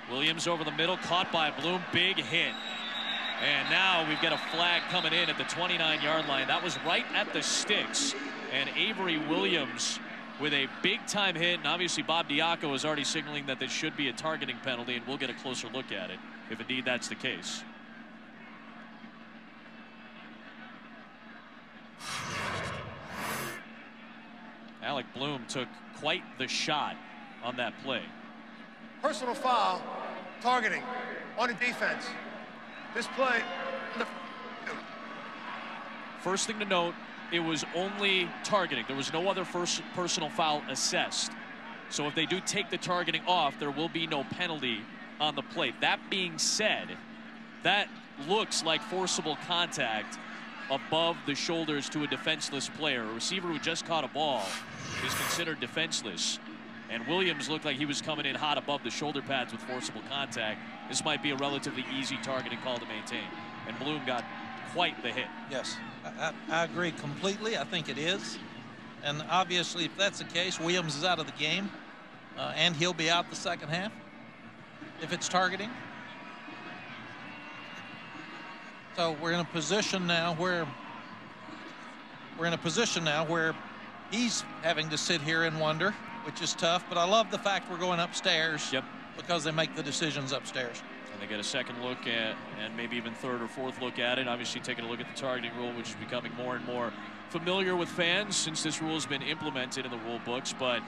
Williams over the middle, caught by Bloom, big hit. And now we've got a flag coming in at the 29-yard line. That was right at the sticks, and Avery Williams with a big-time hit, and obviously Bob Diaco is already signaling that this should be a targeting penalty, and we'll get a closer look at it if indeed that's the case. Alec Bloom took quite the shot on that play. Personal foul, targeting on the defense. This play. First thing to note, it was only targeting. There was no other personal foul assessed. So if they do take the targeting off, there will be no penalty on the play. That being said, that looks like forcible contact above the shoulders to a defenseless player. A receiver who just caught a ball is considered defenseless. And Williams looked like he was coming in hot above the shoulder pads with forcible contact. This might be a relatively easy targeting call to maintain. and Bloom got quite the hit. Yes, I agree completely. I think it is. And obviously, if that's the case, Williams is out of the game, and he'll be out the second half if it's targeting. So we're in a position now where he's having to sit here and wonder, which is tough. But I love the fact we're going upstairs. Yep. Because they make the decisions upstairs. And they get a second look at, and maybe even third or fourth look at it. Obviously taking a look at the targeting rule, which is becoming more and more familiar with fans since this rule has been implemented in the rule books. But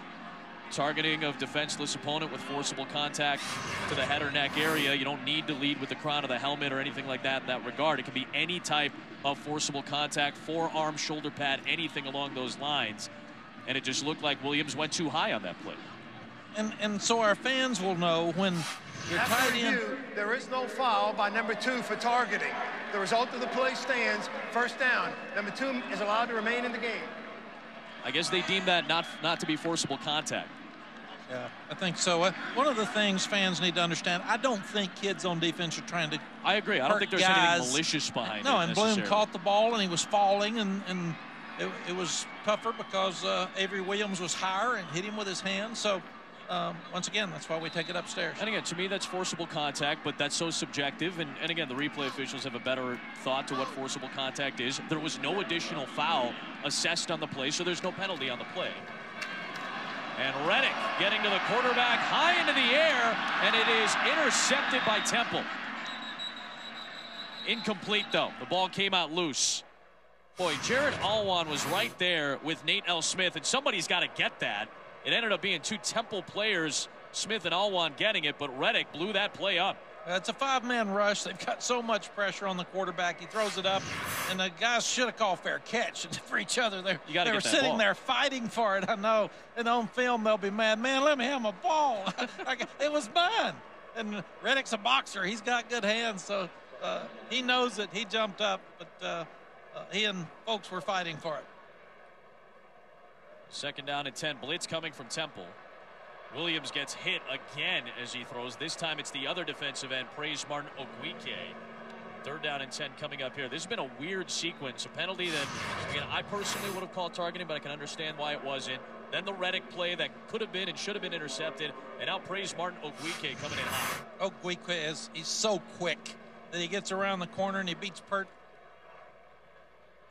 targeting of defenseless opponent with forcible contact to the head or neck area, you don't need to lead with the crown of the helmet or anything like that in that regard. It can be any type of forcible contact, forearm, shoulder pad, anything along those lines. And it just looked like Williams went too high on that play. And so our fans will know when you're tied in. There is no foul by number 2 for targeting. The result of the play stands. First down. Number 2 is allowed to remain in the game. I guess they deem that not to be forcible contact. Yeah, I think so. One of the things fans need to understand, I don't think kids on defense are trying to. I agree. I don't think there's anything malicious behind it. No, and Bloom caught the ball and he was falling, and it was tougher because Avery Williams was higher and hit him with his hand. So. Once again, that's why we take it upstairs. And again, to me, that's forcible contact, but that's so subjective. And again, the replay officials have a better thought to what forcible contact is. There was no additional foul assessed on the play, so there's no penalty on the play. And Reddick getting to the quarterback high into the air, and it is intercepted by Temple. Incomplete, though. The ball came out loose. Boy, Jared Alwan was right there with Nate L. Smith, and somebody's got to get that. It ended up being 2 Temple players, Smith and Alwan, getting it, but Reddick blew that play up. It's a 5-man rush. They've got so much pressure on the quarterback. He throws it up, and the guys should have called fair catch for each other. They were sitting there fighting for it. I know. And on film, they'll be mad. Man, let me have my ball. It was mine. And Reddick's a boxer. He's got good hands, so he knows it. He jumped up, but he and folks were fighting for it. Second down and 10. Blitz coming from Temple. Williams gets hit again as he throws. This time it's the other defensive end, Praise Martin Ogwike. Third down and 10 coming up here. This has been a weird sequence. A penalty that, again, I personally would have called targeting, but I can understand why it wasn't. Then the Reddick play that could have been and should have been intercepted. And now Praise Martin Ogwike coming in high. Ogwike he's so quick that he gets around the corner and he beats Pert.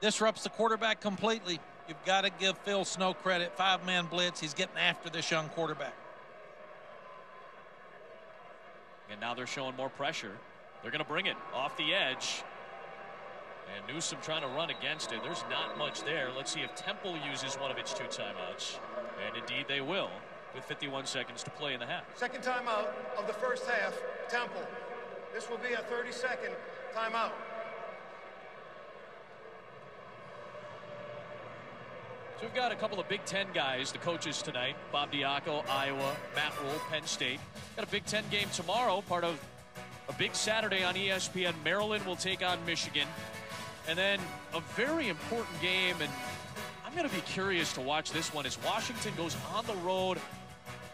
Disrupts the quarterback completely. You've got to give Phil Snow credit. 5-man blitz. He's getting after this young quarterback. And now they're showing more pressure. They're going to bring it off the edge. And Newsome trying to run against it. There's not much there. Let's see if Temple uses one of its 2 timeouts. And indeed they will, with 51 seconds to play in the half. Second timeout of the first half, Temple. This will be a 30-second timeout. So we've got a couple of Big Ten guys, the coaches tonight. Bob Diaco, Iowa, Matt Rule, Penn State. Got a Big Ten game tomorrow, part of a big Saturday on ESPN. Maryland will take on Michigan. And then a very important game, and I'm going to be curious to watch this one, as Washington goes on the road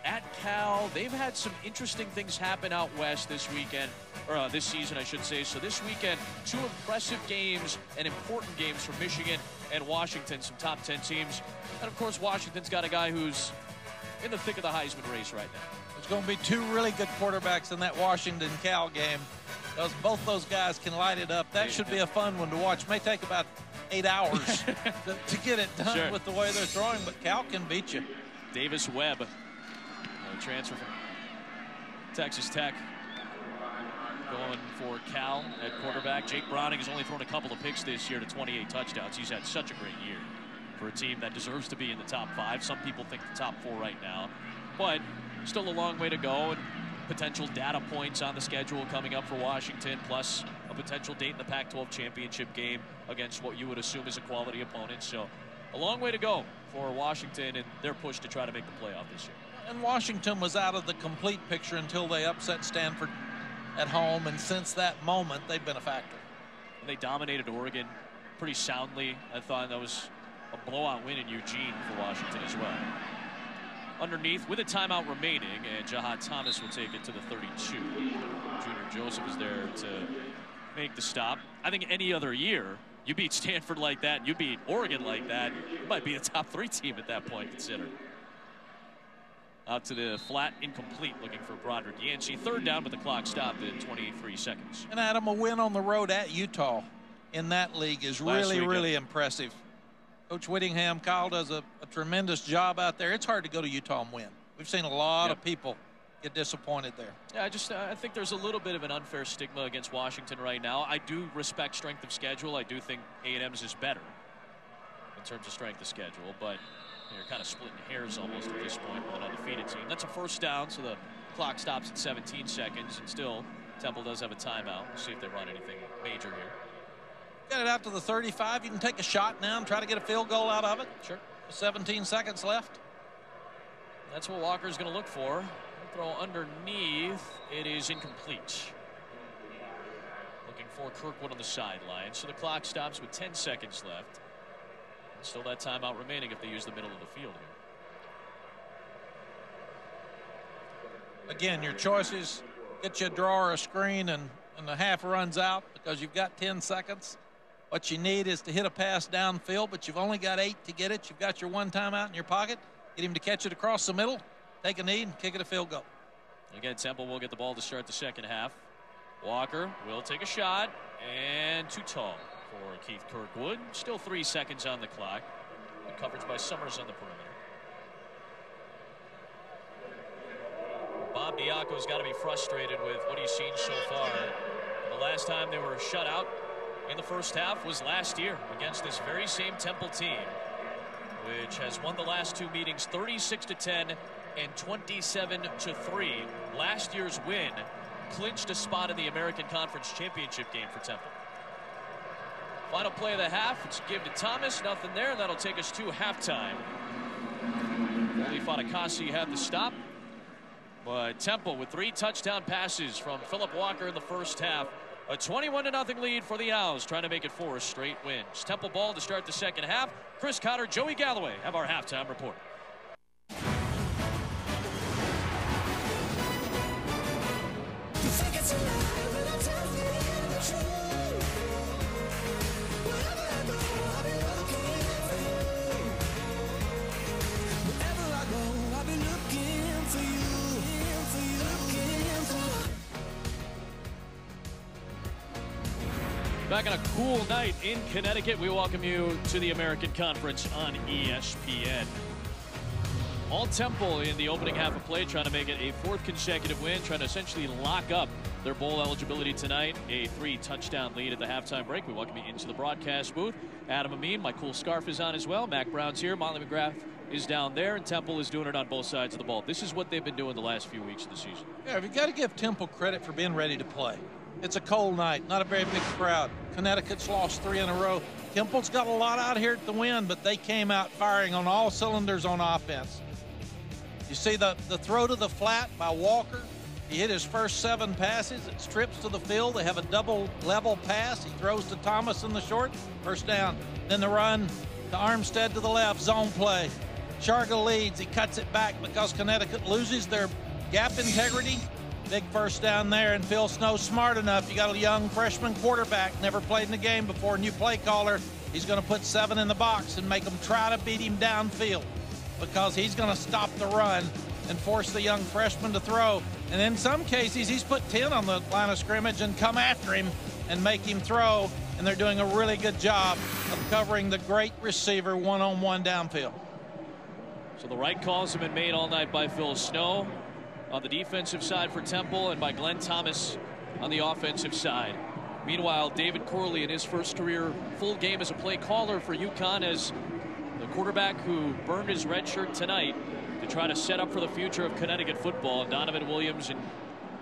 at Cal. They've had some interesting things happen out west this weekend, or this season, I should say. So this weekend, 2 impressive games and important games for Michigan and Washington, some top 10 teams. And of course, Washington's got a guy who's in the thick of the Heisman race right now. There's going to be 2 really good quarterbacks in that Washington-Cal game. Both those guys can light it up. That should be a fun one to watch. May take about 8 hours to get it done with the way they're throwing, but Cal can beat you. Davis Webb, a transfer from Texas Tech, going for Cal at quarterback. Jake Browning has only thrown a couple of picks this year to 28 touchdowns. He's had such a great year for a team that deserves to be in the top 5. Some people think the top 4 right now, but still a long way to go, and potential data points on the schedule coming up for Washington, plus a potential date in the Pac-12 championship game against what you would assume is a quality opponent. So a long way to go for Washington and their push to try to make the playoff this year. And Washington was out of the complete picture until they upset Stanford at home, and since that moment they've been a factor. And they dominated Oregon pretty soundly. I thought that was a blowout win in Eugene for Washington as well. Underneath with a timeout remaining, and Jahad Thomas will take it to the 32. Junior Joseph is there to make the stop. I think any other year, you beat Stanford like that, you beat Oregon like that, you might be a top 3 team at that point, considered. Out to the flat, incomplete, looking for Broderick Yancey. 3rd down, but the clock stopped at 23 seconds. And Adam, a win on the road at Utah in that league is really impressive. Coach Whittingham, Kyle does a tremendous job out there. It's hard to go to Utah and win. We've seen a lot of people get disappointed there. Yeah, I think there's a little bit of an unfair stigma against Washington right now. I do respect strength of schedule. I do think A&M's is better in terms of strength of schedule, but you're kind of splitting hairs almost at this point with an undefeated team. That's a 1st down, so the clock stops at 17 seconds, and still Temple does have a timeout. We'll see if they run anything major here. Get it out to the 35. You can take a shot now and try to get a field goal out of it. Sure. 17 seconds left. That's what Walker's going to look for. Throw underneath. It is incomplete. Looking for Kirkwood on the sideline. So the clock stops with 10 seconds left. Still that timeout remaining if they use the middle of the field here. Again, your choices: get you a draw or a screen, and the half runs out because you've got 10 seconds. What you need is to hit a pass downfield, but you've only got 8 to get it. You've got your 1 timeout in your pocket. Get him to catch it across the middle, take a knee, and kick it a field goal. Again, Temple will get the ball to start the 2nd half. Walker will take a shot, and too tall for Keith Kirkwood. Still 3 seconds on the clock. Good coverage by Summers on the perimeter. Bob Diaco's got to be frustrated with what he's seen so far. The last time they were shut out in the 1st half was last year against this very same Temple team, which has won the last 2 meetings 36-10 and 27-3. Last year's win clinched a spot in the American Conference Championship game for Temple. Final play of the half. It's give to Thomas. Nothing there. And that'll take us to halftime. Only Fatukasi had the stop. But Temple with 3 touchdown passes from Philip Walker in the 1st half. A 21-0 lead for the Owls, trying to make it 4 straight wins. Temple ball to start the 2nd half. Chris Cotter, Joey Galloway have our halftime report. Back on a cool night in Connecticut, we welcome you to the American Conference on ESPN. All Temple in the opening half of play, trying to make it a 4th consecutive win, trying to essentially lock up their bowl eligibility tonight. A 3-touchdown lead at the halftime break. We welcome you into the broadcast booth. Adam Amin, my cool scarf is on as well. Mac Brown's here. Molly McGrath is down there, and Temple is doing it on both sides of the ball. This is what they've been doing the last few weeks of the season. Yeah, we've got to give Temple credit for being ready to play. It's a cold night, not a very big crowd. Connecticut's lost 3 in a row. Temple's got a lot out here at the win, but they came out firing on all cylinders on offense. You see the throw to the flat by Walker. He hit his first 7 passes. It strips to the field. They have a double level pass. He throws to Thomas in the short. 1st down. Then the run to Armstead to the left. Zone play. Sharga leads. He cuts it back because Connecticut loses their gap integrity. Big 1st down there, and Phil Snow smart enough. You got a young freshman quarterback, never played in the game before, new play caller. He's going to put 7 in the box and make them try to beat him downfield because he's going to stop the run and force the young freshman to throw. And in some cases, he's put 10 on the line of scrimmage and come after him and make him throw, and they're doing a really good job of covering the great receiver one-on-one downfield. So the right calls have been made all night by Phil Snow on the defensive side for Temple, and by Glenn Thomas on the offensive side. Meanwhile, David Corley in his first career full game as a play caller for UConn as the quarterback who burned his red shirt tonight to try to set up for the future of Connecticut football. Donovan Williams and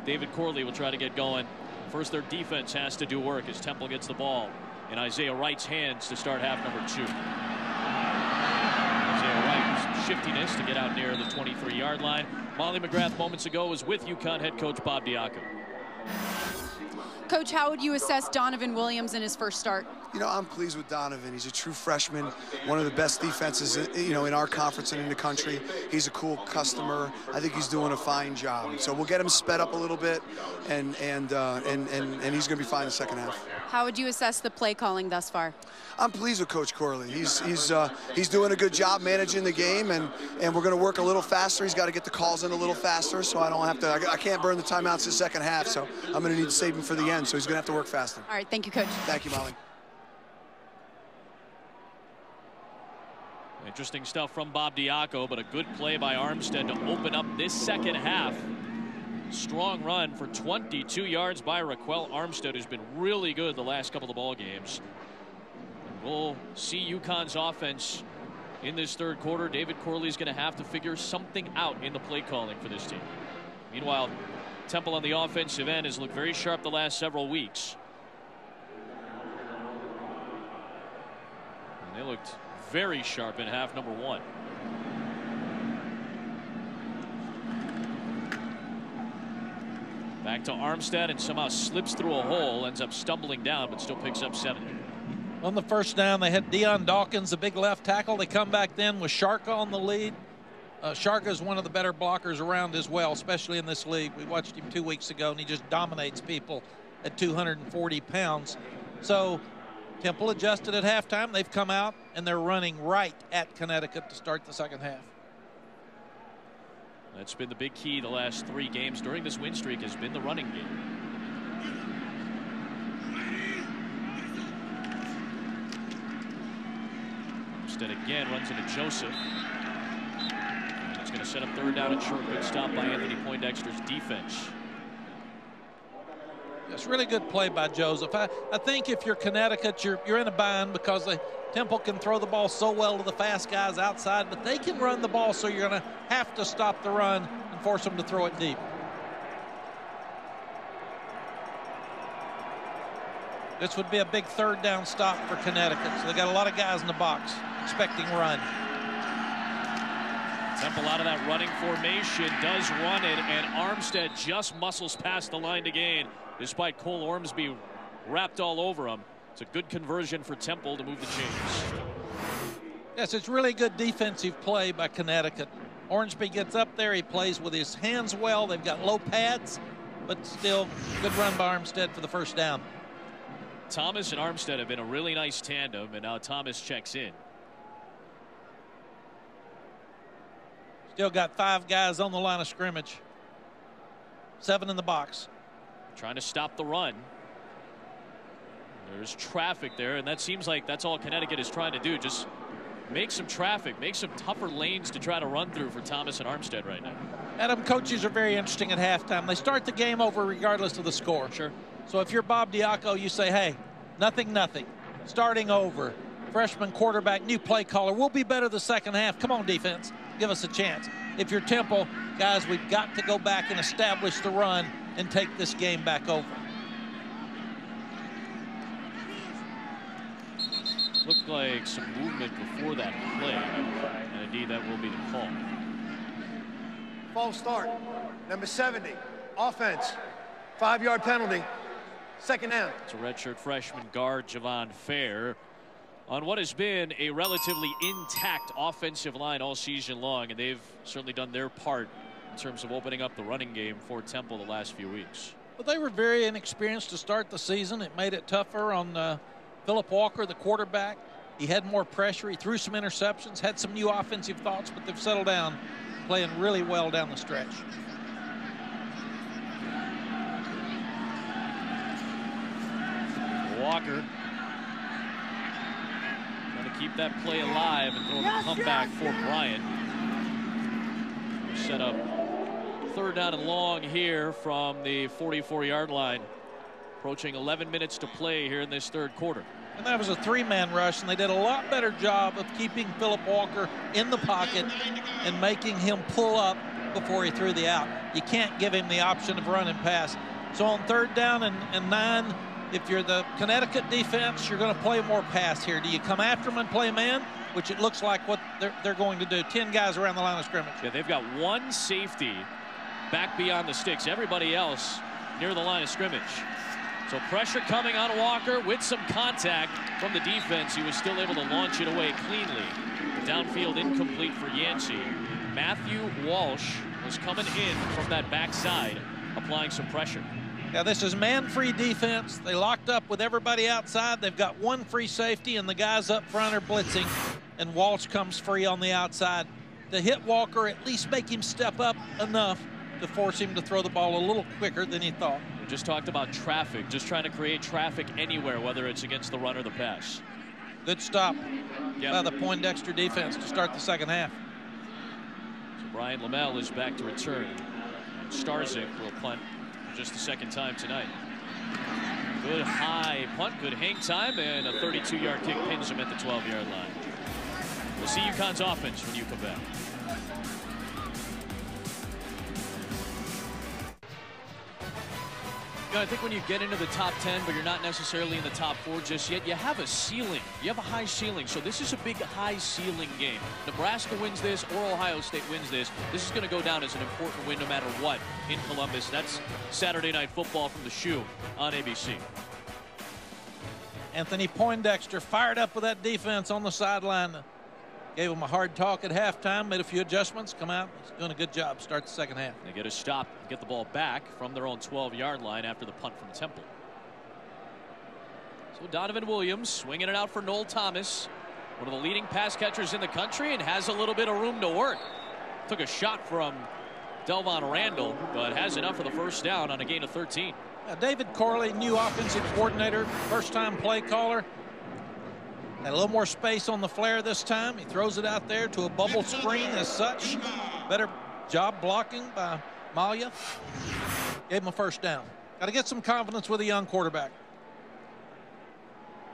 David Corley will try to get going. First, their defense has to do work as Temple gets the ball in Isaiah Wright's hands to start half number 2. Isaiah Wright with shiftiness to get out near the 23-yard line. Molly McGrath moments ago was with UConn head coach Bob Diaco. Coach, how would you assess Donovan Williams in his first start? You know, I'm pleased with Donovan. He's a true freshman, one of the best defenses, you know, in our conference and in the country. He's a cool customer. I think he's doing a fine job. So we'll get him sped up a little bit, and he's going to be fine in the second half. How would you assess the play calling thus far? I'm pleased with Coach Corley. He's doing a good job managing the game, and we're going to work a little faster. He's got to get the calls in a little faster, so I don't have to. I can't burn the timeouts in the second half, so I'm going to need to save him for the end. So he's going to have to work faster. All right, thank you, Coach. Thank you, Molly. Interesting stuff from Bob Diaco, but a good play by Armstead to open up this second half. Strong run for 22 yards by Raquel Armstead, who's been really good the last couple of ball games. And we'll see UConn's offense in this third quarter. David Corley's going to have to figure something out in the play calling for this team. Meanwhile, Temple on the offensive end has looked very sharp the last several weeks. And they looked very sharp in half number one. Back to Armstead, and somehow slips through a hole, ends up stumbling down, but still picks up 7. On the first down, they had Deion Dawkins, the big left tackle. They come back then with Sharka on the lead. Sharka is one of the better blockers around as well, especially in this league. We watched him 2 weeks ago, and he just dominates people at 240 pounds. So Temple adjusted at halftime. They've come out, and they're running right at Connecticut to start the second half. That's been the big key the last 3 games during this win streak, has been the running game. Instead again runs into Joseph. It's going to set up third down and short. Good stop by Anthony Poindexter's defense. It's really good play by Joseph. I think if you're Connecticut, you're in a bind because Temple can throw the ball so well to the fast guys outside, but they can run the ball, so you're going to have to stop the run and force them to throw it deep. This would be a big third down stop for Connecticut, so they got a lot of guys in the box expecting run. Temple out of that running formation, does run it, and Armstead just muscles past the line to gain, despite Cole Ormsby wrapped all over him. It's a good conversion for Temple to move the chains. Yes, it's really good defensive play by Connecticut. Ormsby gets up there, he plays with his hands well. They've got low pads, but still good run by Armstead for the first down. Thomas and Armstead have been a really nice tandem, and now Thomas checks in. Still got 5 guys on the line of scrimmage. 7 in the box. Trying to stop the run. There's traffic there, and that seems like that's all Connecticut is trying to do. Just make some traffic, make some tougher lanes to try to run through for Thomas and Armstead right now. Adam, coaches are very interesting at halftime. They start the game over regardless of the score. Sure. So if you're Bob Diaco, you say, hey, nothing. Starting over. Freshman quarterback, new play caller. We'll be better the second half. Come on, defense. Give us a chance. If you're Temple, guys, we've got to go back and establish the run and take this game back over. Looked like some movement before that play, and indeed that will be the call. False start. Number 70, offense. 5-yard penalty. Second down. It's a redshirt freshman guard, Javon Fair, on what has been a relatively intact offensive line all season long, and they've certainly done their part in terms of opening up the running game for Temple the last few weeks. But they were very inexperienced to start the season. It made it tougher on Philip Walker, the quarterback. He had more pressure. He threw some interceptions, had some new offensive thoughts, but they've settled down, playing really well down the stretch. Walker trying to keep that play alive and throw a comeback for Bryant. Set up third down and long here from the 44-yard line. Approaching 11 minutes to play here in this third quarter. And that was a 3-man rush, and they did a lot better job of keeping Philip Walker in the pocket and making him pull up before he threw the out. You can't give him the option of run and pass. So on third down and 9, if you're the Connecticut defense, you're going to play more pass here. Do you come after them and play man, which it looks like what they're going to do? 10 guys around the line of scrimmage. Yeah, they've got one safety back beyond the sticks. Everybody else near the line of scrimmage. So pressure coming on Walker with some contact from the defense. He was still able to launch it away cleanly. The downfield incomplete for Yancey. Matthew Walsh was coming in from that backside, applying some pressure. Yeah, this is man-free defense. They locked up with everybody outside. They've got one free safety, and the guys up front are blitzing, and Walsh comes free on the outside. To hit Walker, at least make him step up enough to force him to throw the ball a little quicker than he thought. We just talked about traffic, just trying to create traffic anywhere, whether it's against the run or the pass. Good stop by the Poindexter defense to start the second half. So Brian Lamel is back to return. Starzik will punt for just the second time tonight. Good high punt, good hang time, and a 32-yard kick pins him at the 12-yard line. We'll see UConn's offense when you come back. You know, I think when you get into the top 10, but you're not necessarily in the top 4 just yet, you have a ceiling. You have a high ceiling. So this is a big high ceiling game. Nebraska wins this or Ohio State wins this. This is going to go down as an important win no matter what in Columbus. That's Saturday Night Football from the Shoe on ABC. Anthony Poindexter fired up with that defense on the sideline. Gave him a hard talk at halftime, made a few adjustments, come out. He's doing a good job. Start the second half. They get a stop, get the ball back from their own 12-yard line after the punt from Temple. So Donovan Williams swinging it out for Noel Thomas, one of the leading pass catchers in the country, and has a little bit of room to work. Took a shot from Delvon Randall, but has enough for the first down on a gain of 13. David Corley, new offensive coordinator, first-time play caller. Had a little more space on the flare this time. He throws it out there to a bubble screen as such. Better job blocking by Malia. Gave him a first down. Got to get some confidence with a young quarterback.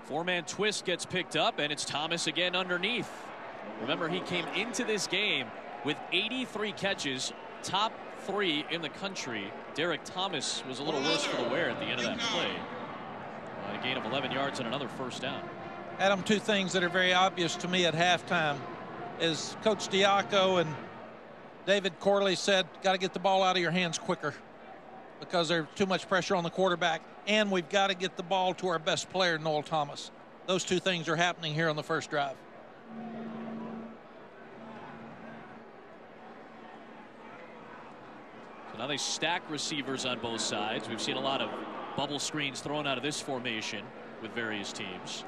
Four-man twist gets picked up, and it's Thomas again underneath. Remember, he came into this game with 83 catches, top 3 in the country. Derek Thomas was a little worse for the wear at the end of that play. A gain of 11 yards and another first down. Adam, two things that are very obvious to me at halftime is Coach Diaco and David Corley said, got to get the ball out of your hands quicker because there's too much pressure on the quarterback, and we've got to get the ball to our best player, Noel Thomas. Those two things are happening here on the first drive. So now they stack receivers on both sides. We've seen a lot of bubble screens thrown out of this formation with various teams.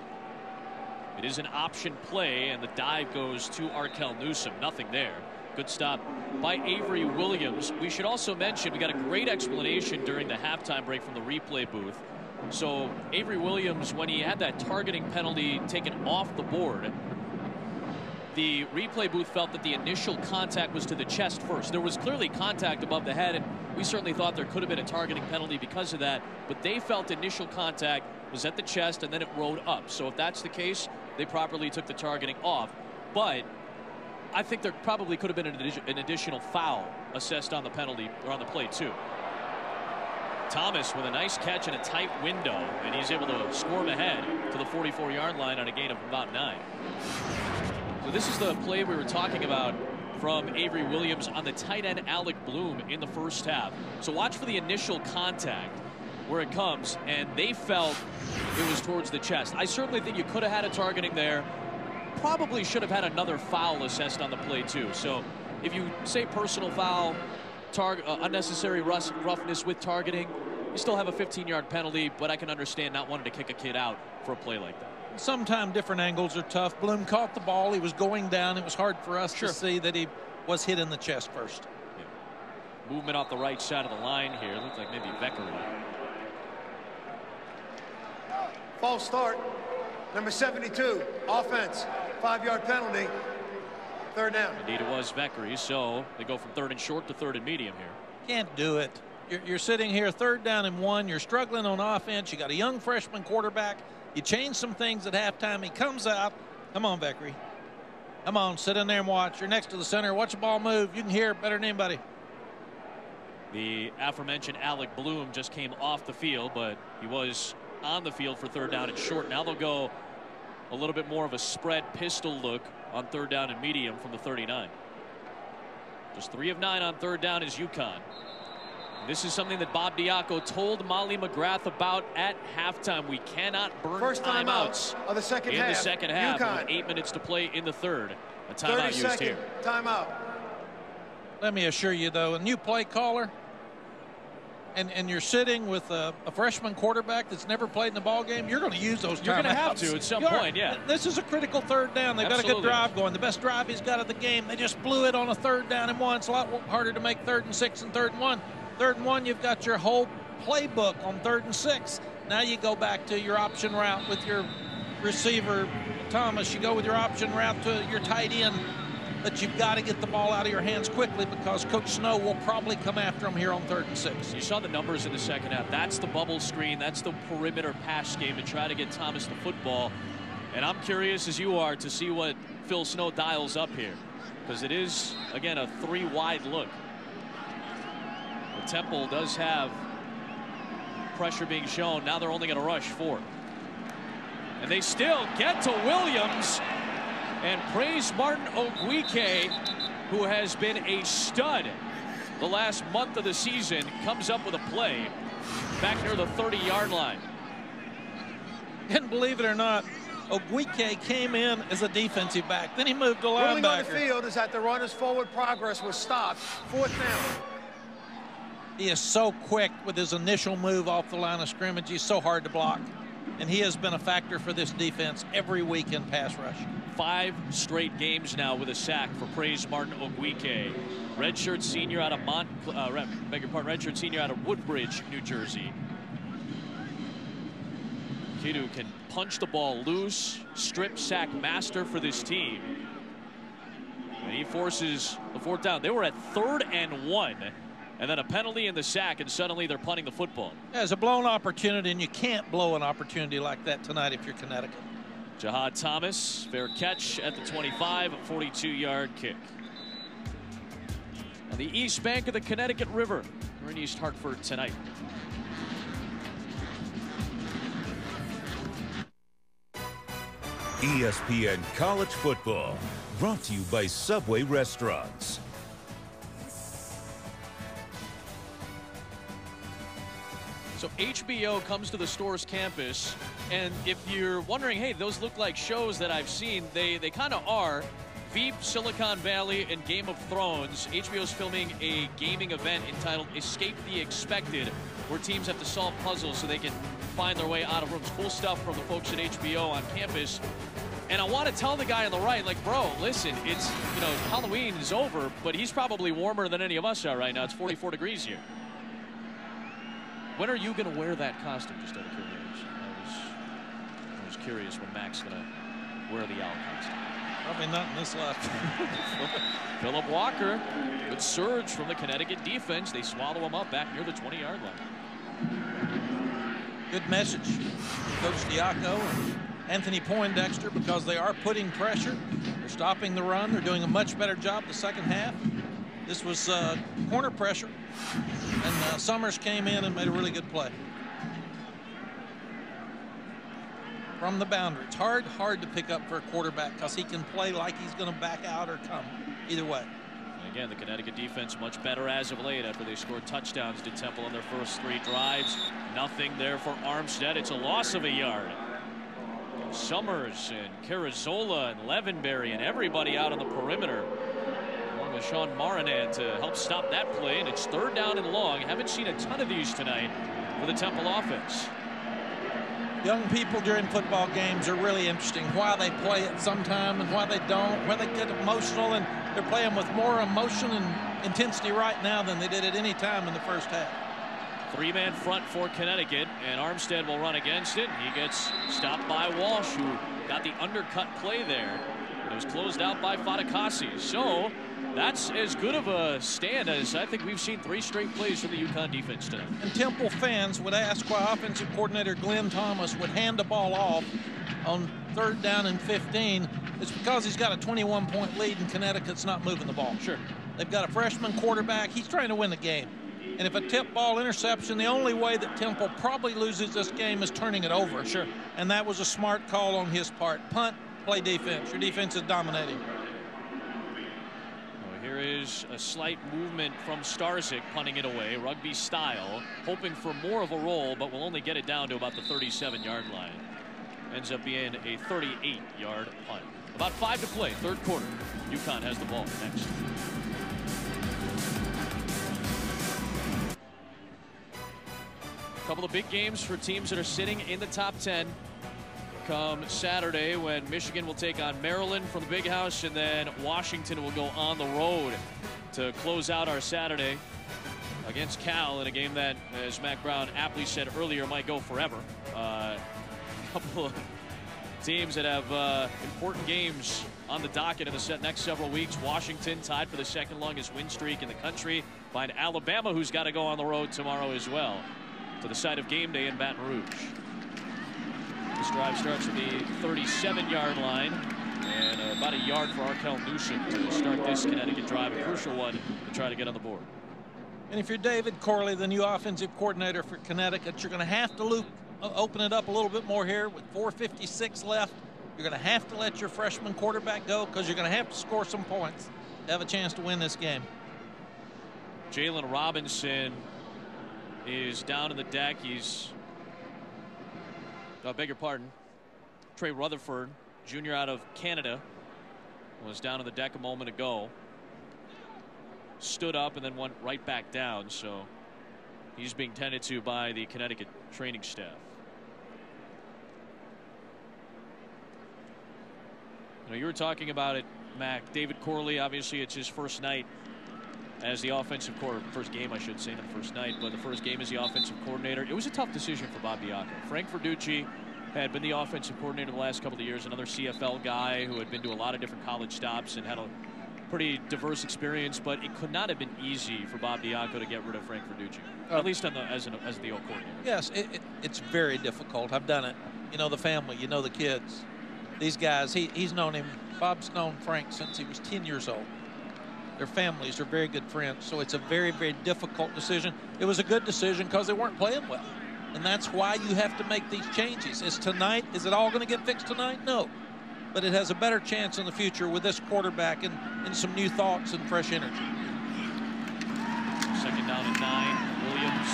It is an option play, and the dive goes to Arkell Newsome. Nothing there. Good stop by Avery Williams. We should also mention we got a great explanation during the halftime break from the replay booth. So Avery Williams, when he had that targeting penalty taken off the board, the replay booth felt that the initial contact was to the chest first. There was clearly contact above the head, and we certainly thought there could have been a targeting penalty because of that. But they felt initial contact was at the chest, and then it rode up. So if that's the case, they properly took the targeting off. But I think there probably could have been an additional foul assessed on the penalty or on the play too. Thomas with a nice catch in a tight window, and he's able to swarm ahead to the 44-yard line on a gain of about 9. So this is the play we were talking about from Avery Williams on the tight end Alec Bloom in the first half. So watch for the initial contact where it comes, and they felt it was towards the chest. I certainly think you could have had a targeting there. Probably should have had another foul assessed on the play too. So if you say personal foul, unnecessary roughness with targeting, you still have a 15-yard penalty, but I can understand not wanting to kick a kid out for a play like that. Sometimes different angles are tough. Bloom caught the ball. He was going down. It was hard for us to see that he was hit in the chest first. Yeah. Movement off the right side of the line here. Looked like maybe Veckery. False start. Number 72, offense, 5-yard penalty, third down. Indeed, it was Veckery, so they go from 3rd and short to 3rd and medium here. Can't do it. You're sitting here 3rd down and 1. You're struggling on offense. You got a young freshman quarterback. You change some things at halftime. He comes out. Come on, Veckery. Come on, sit in there and watch. You're next to the center. Watch the ball move. You can hear it better than anybody. The aforementioned Alec Bloom just came off the field, but he was on the field for 3rd down and short. Now they'll go a little bit more of a spread pistol look on 3rd down and medium from the 39. Just 3 of 9 on 3rd down is UConn. This is something that Bob Diaco told Molly McGrath about at halftime. We cannot burn First timeouts of the second half. in the second half. UConn. With 8 minutes to play in the third. A timeout used here. Timeout. Let me assure you, though, a new play caller, and you're sitting with a freshman quarterback that's never played in the ball game, you're going to use those timeouts. You're going to have to at some point, yeah. This is a critical third down. They've got a good drive going. The best drive he's got of the game. They just blew it on a 3rd down and 1. It's a lot harder to make 3rd and 6 and 3rd and 1. 3rd and 1, you've got your whole playbook on 3rd and 6. Now you go back to your option route with your receiver, Thomas. You go with your option route to your tight end. But you've got to get the ball out of your hands quickly because Coach Snow will probably come after him here on 3rd and 6. You saw the numbers in the second half. That's the bubble screen. That's the perimeter pass game to try to get Thomas the football. And I'm curious, as you are, to see what Phil Snow dials up here. Because it is, again, a 3-wide look. The Temple does have pressure being shown. Now they're only going to rush 4. And they still get to Williams. And praise Martin Ogwike, who has been a stud the last month of the season, comes up with a play back near the 30-yard line. And believe it or not, Ogwike came in as a defensive back. Then he moved to linebacker. Ruling on the field is that the runner's forward progress was stopped. 4th down. He is so quick with his initial move off the line of scrimmage. He's so hard to block. And he has been a factor for this defense every week in pass rush. 5 straight games now with a sack for praise Martin Ogwike. Redshirt senior out of redshirt senior out of Woodbridge, New Jersey. Kid who can punch the ball loose, strip sack master for this team. And he forces the 4th down. They were at 3rd and 1. And then a penalty in the sack, and suddenly they're punting the football. Yeah, it's a blown opportunity, and you can't blow an opportunity like that tonight if you're Connecticut. Jahad Thomas, fair catch at the 25, 42-yard kick. On the east bank of the Connecticut River, we're in East Hartford tonight. ESPN College Football, brought to you by Subway Restaurants. So HBO comes to the Storrs campus, and if you're wondering, hey, those look like shows that I've seen, they kind of are. Veep, Silicon Valley, and Game of Thrones. HBO's filming a gaming event entitled Escape the Expected, where teams have to solve puzzles so they can find their way out of rooms. Cool stuff from the folks at HBO on campus. And I want to tell the guy on the right, like, bro, listen, it's, you know, Halloween is over, but he's probably warmer than any of us are right now. It's 44 degrees here. When are you going to wear that costume, just out of curiosity? I was curious when Mac's going to wear the owl costume. Probably not in this life. Philip Walker, good surge from the Connecticut defense. They swallow him up back near the 20-yard line. Good message from Coach Diaco and Anthony Poindexter, because they are putting pressure. They're stopping the run. They're doing a much better job the second half. This was corner pressure, and Summers came in and made a really good play. From the boundary. It's hard to pick up for a quarterback because he can play like he's going to back out or come. Either way. And again, the Connecticut defense much better as of late after they scored touchdowns to Temple in their first 3 drives. Nothing there for Armstead. It's a loss of a yard. Summers and Carazola and Levenberry and everybody out on the perimeter, along with Sean Marinan, to help stop that play. And it's 3rd down and long. Haven't seen a ton of these tonight for the Temple offense. Young people during football games are really interesting. Why they play it sometime and why they don't, where they get emotional, and they're playing with more emotion and intensity right now than they did at any time in the first half. 3-man front for Connecticut, and Armstead will run against it. He gets stopped by Walsh, who got the undercut play there. It was closed out by Fatakasi. So that's as good of a stand as I think we've seen 3 straight plays from the UConn defense tonight. And Temple fans would ask why offensive coordinator Glenn Thomas would hand the ball off on 3rd down and 15. It's because he's got a 21-point lead and Connecticut's not moving the ball. Sure. They've got a freshman quarterback. He's trying to win the game. And if a tip ball interception, the only way that Temple probably loses this game is turning it over. Sure. And that was a smart call on his part. Punt, play defense. Your defense is dominating. Here is a slight movement from Starzyk, punting it away, rugby style, hoping for more of a roll, but will only get it down to about the 37-yard line. Ends up being a 38-yard punt. About 5 to play, third quarter. UConn has the ball next. A couple of big games for teams that are sitting in the top 10 come Saturday, when Michigan will take on Maryland from the Big House, and then Washington will go on the road to close out our Saturday against Cal in a game that, as Mac Brown aptly said earlier, might go forever. A couple of teams that have important games on the docket in the next several weeks. Washington tied for the second longest win streak in the country. Find Alabama, who's got to go on the road tomorrow as well, to the site of game day in Baton Rouge. This drive starts at the 37-yard line, and about a yard for Arkell Newsom to start this Connecticut drive, a crucial one to try to get on the board. And if you're David Corley, the new offensive coordinator for Connecticut, you're going to have to open it up a little bit more here with 4:56 left. You're going to have to let your freshman quarterback go, because you're going to have to score some points to have a chance to win this game. Jalen Robinson is down in the deck. I beg your pardon. Trey Rutherford, junior out of Canada, was down on the deck a moment ago. Stood up and then went right back down, so he's being tended to by the Connecticut training staff. You were talking about it, Mac. David Corley, obviously it's his first night as the offensive coordinator. First game, I should say, not the first night, but the first game as the offensive coordinator. It was a tough decision for Bob Diaco. Frank Verducci had been the offensive coordinator the last couple of years, another CFL guy who had been to a lot of different college stops and had a pretty diverse experience, but it could not have been easy for Bob Diaco to get rid of Frank Verducci, at least as the old coordinator. Yes, it's very difficult. I've done it. You know the family, you know the kids. These guys, he's known him. Bob's known Frank since he was 10 years old. Their families are very good friends, so it's a very, very difficult decision. It was a good decision because they weren't playing well, and that's why you have to make these changes. Is it all going to get fixed tonight? No, but it has a better chance in the future with this quarterback and some new thoughts and fresh energy. Second down and 9. Williams.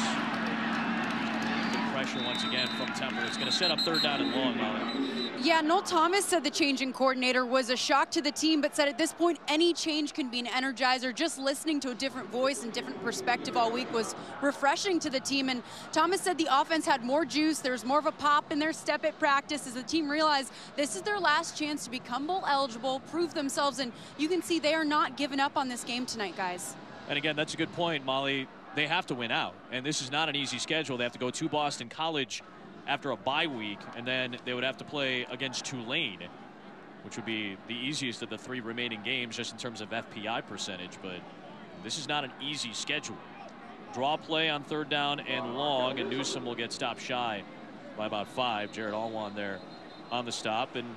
Good pressure once again from Temple. It's going to set up third down and long, Molly. Yeah, Noel Thomas said the change in coordinator was a shock to the team, but said at this point any change can be an energizer. Just listening to a different voice and different perspective all week was refreshing to the team. And Thomas said the offense had more juice. There was more of a pop in their step at practice as the team realized this is their last chance to become bowl eligible, prove themselves, and you can see they are not giving up on this game tonight, guys. And again, that's a good point, Molly. They have to win out, and this is not an easy schedule. They have to go to Boston College after a bye week, and then they would have to play against Tulane, which would be the easiest of the 3 remaining games just in terms of FPI percentage. But this is not an easy schedule. Draw play on third down and long, and Newsom will get stopped shy by about 5. Jared Allwan there on the stop. And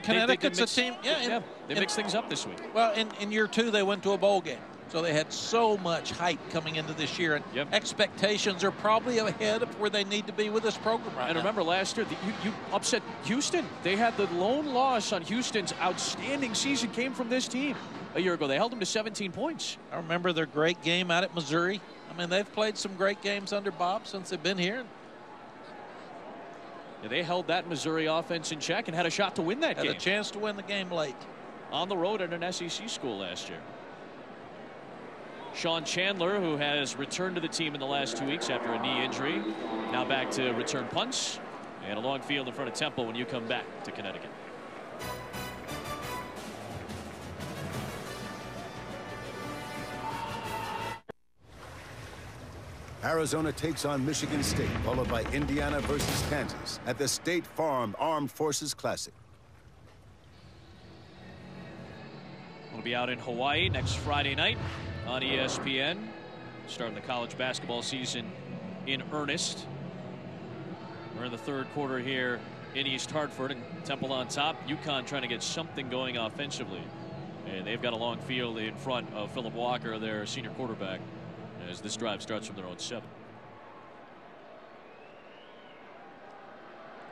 Connecticut's a team. They mixed things up this week. Well, in year 2, they went to a bowl game. So they had so much hype coming into this year, and expectations are probably ahead of where they need to be with this program right now. And remember last year, you upset Houston. They had the lone loss on Houston's outstanding season came from this team a year ago. They held them to 17 points. I remember their great game out at Missouri. I mean, they've played some great games under Bob since they've been here. Yeah, they held that Missouri offense in check and had a shot to win that game. Had a chance to win the game late. On the road at an SEC school last year. Sean Chandler, who has returned to the team in the last 2 weeks after a knee injury, now back to return punts, and a long field in front of Temple when you come back to Connecticut. Arizona takes on Michigan State, followed by Indiana versus Kansas at the State Farm Armed Forces Classic. We'll be out in Hawaii next Friday night on ESPN, starting the college basketball season in earnest. We're in the third quarter here in East Hartford, and Temple on top. UConn trying to get something going offensively, and they've got a long field in front of Philip Walker, their senior quarterback, as this drive starts from their own 7.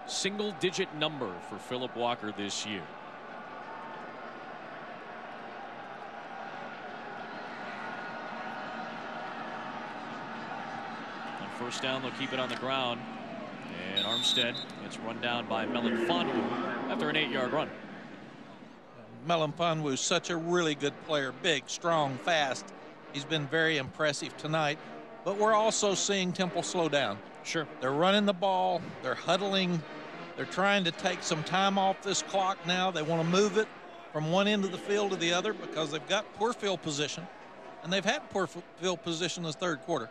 Single-digit number for Philip Walker this year. first down, they'll keep it on the ground. And Armstead gets run down by Melanfonwu after an 8-yard run. Melanfonwu is such a really good player. Big, strong, fast. He's been very impressive tonight. But we're also seeing Temple slow down. Sure. They're running the ball. They're huddling. They're trying to take some time off this clock now. They want to move it from one end of the field to the other because they've got poor field position. And they've had poor field position this third quarter.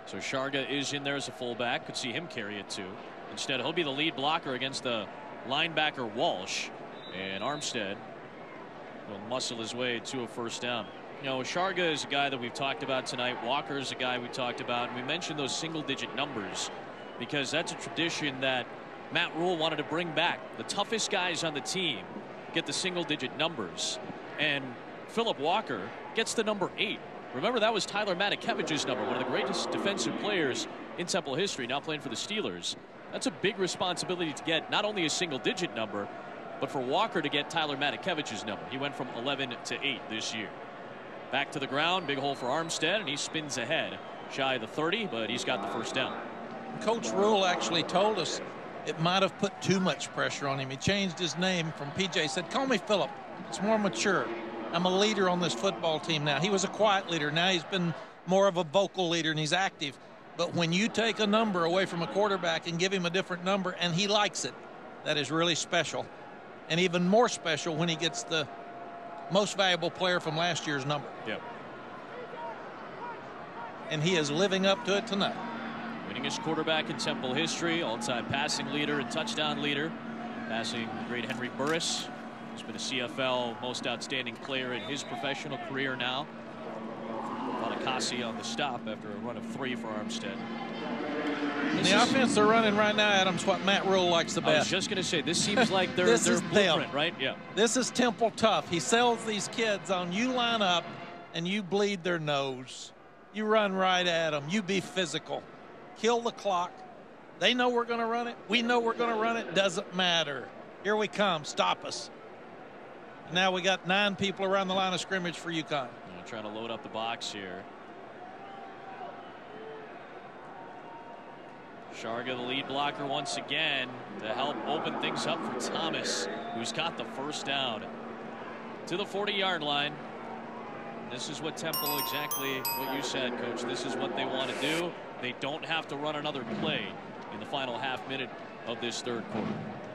So Sharga is in there as a fullback. Could see him carry it too. Instead, he'll be the lead blocker against the linebacker Walsh. And Armstead will muscle his way to a first down. You know, Sharga is a guy that we've talked about tonight. Walker is a guy we talked about. And we mentioned those single-digit numbers because that's a tradition that Matt Rule wanted to bring back. The toughest guys on the team get the single-digit numbers. And Philip Walker gets the number 8. Remember, that was Tyler Matakevich's number, one of the greatest defensive players in Temple history, now playing for the Steelers. That's a big responsibility to get not only a single-digit number, but for Walker to get Tyler Matakevich's number. He went from 11 to 8 this year. Back to the ground, big hole for Armstead, and he spins ahead. Shy of the 30, but he's got the first down. Coach Rule actually told us it might have put too much pressure on him. He changed his name from PJ. Said, call me Philip. It's more mature. I'm a leader on this football team now. He was a quiet leader. Now he's been more of a vocal leader, and he's active. But when you take a number away from a quarterback and give him a different number, and he likes it, that is really special. And even more special when he gets the most valuable player from last year's number. Yep. And he is living up to it tonight. Winningest quarterback in Temple history, all-time passing leader and touchdown leader. Passing the great Henry Burris. He's been a CFL most outstanding player in his professional career now. Falikasi on the stop after a run of 3 for Armstead. And the offense they're running right now, Adam's what Matt Rule likes the best. I was just going to say, this seems like their blueprint, them. right? Yeah. This is Temple tough. He sells these kids on you line up and you bleed their nose. You run right at them. You be physical. Kill the clock. They know we're going to run it. We know we're going to run it. Doesn't matter. Here we come. Stop us. Now we got 9 people around the line of scrimmage for UConn. Trying to load up the box here. Sharga, the lead blocker once again to help open things up for Thomas, who's got the first down to the 40-yard line. This is what Temple, exactly what you said, Coach. This is what they want to do. They don't have to run another play in the final half minute of this third quarter.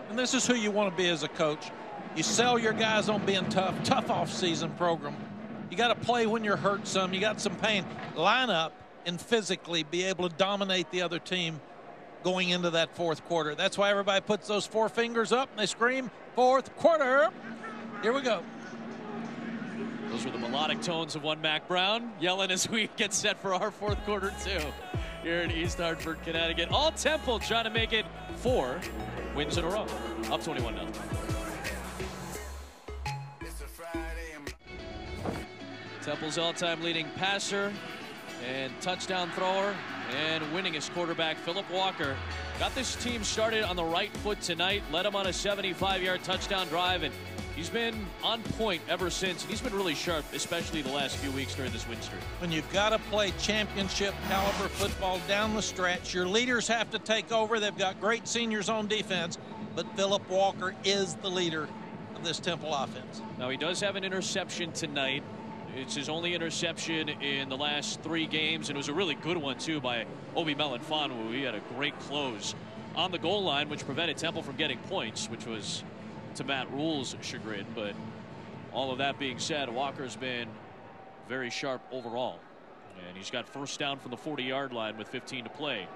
And this is who you want to be as a coach. You sell your guys on being tough off-season program. You got to play when you're hurt some. You got some pain. Line up and physically be able to dominate the other team going into that fourth quarter. That's why everybody puts those 4 fingers up and they scream, fourth quarter. Here we go. Those were the melodic tones of one Mac Brown yelling as we get set for our fourth quarter too. Here in East Hartford, Connecticut. All Temple trying to make it 4 wins in a row. Up 21-0. Temple's all-time leading passer and touchdown thrower and winningest quarterback Philip Walker got this team started on the right foot tonight, led them on a 75-yard touchdown drive, and he's been on point ever since. And he's been really sharp, especially the last few weeks during this win streak. When you've got to play championship caliber football down the stretch, your leaders have to take over. They've got great seniors on defense, but Philip Walker is the leader of this Temple offense. Now he does have an interception tonight. It's his only interception in the last 3 games, and it was a really good one, too, by Obi Melanfonwu. He had a great close on the goal line, which prevented Temple from getting points, which was to Matt Rule's chagrin. But all of that being said, Walker's been very sharp overall. And he's got first down from the 40-yard line with 15 to play.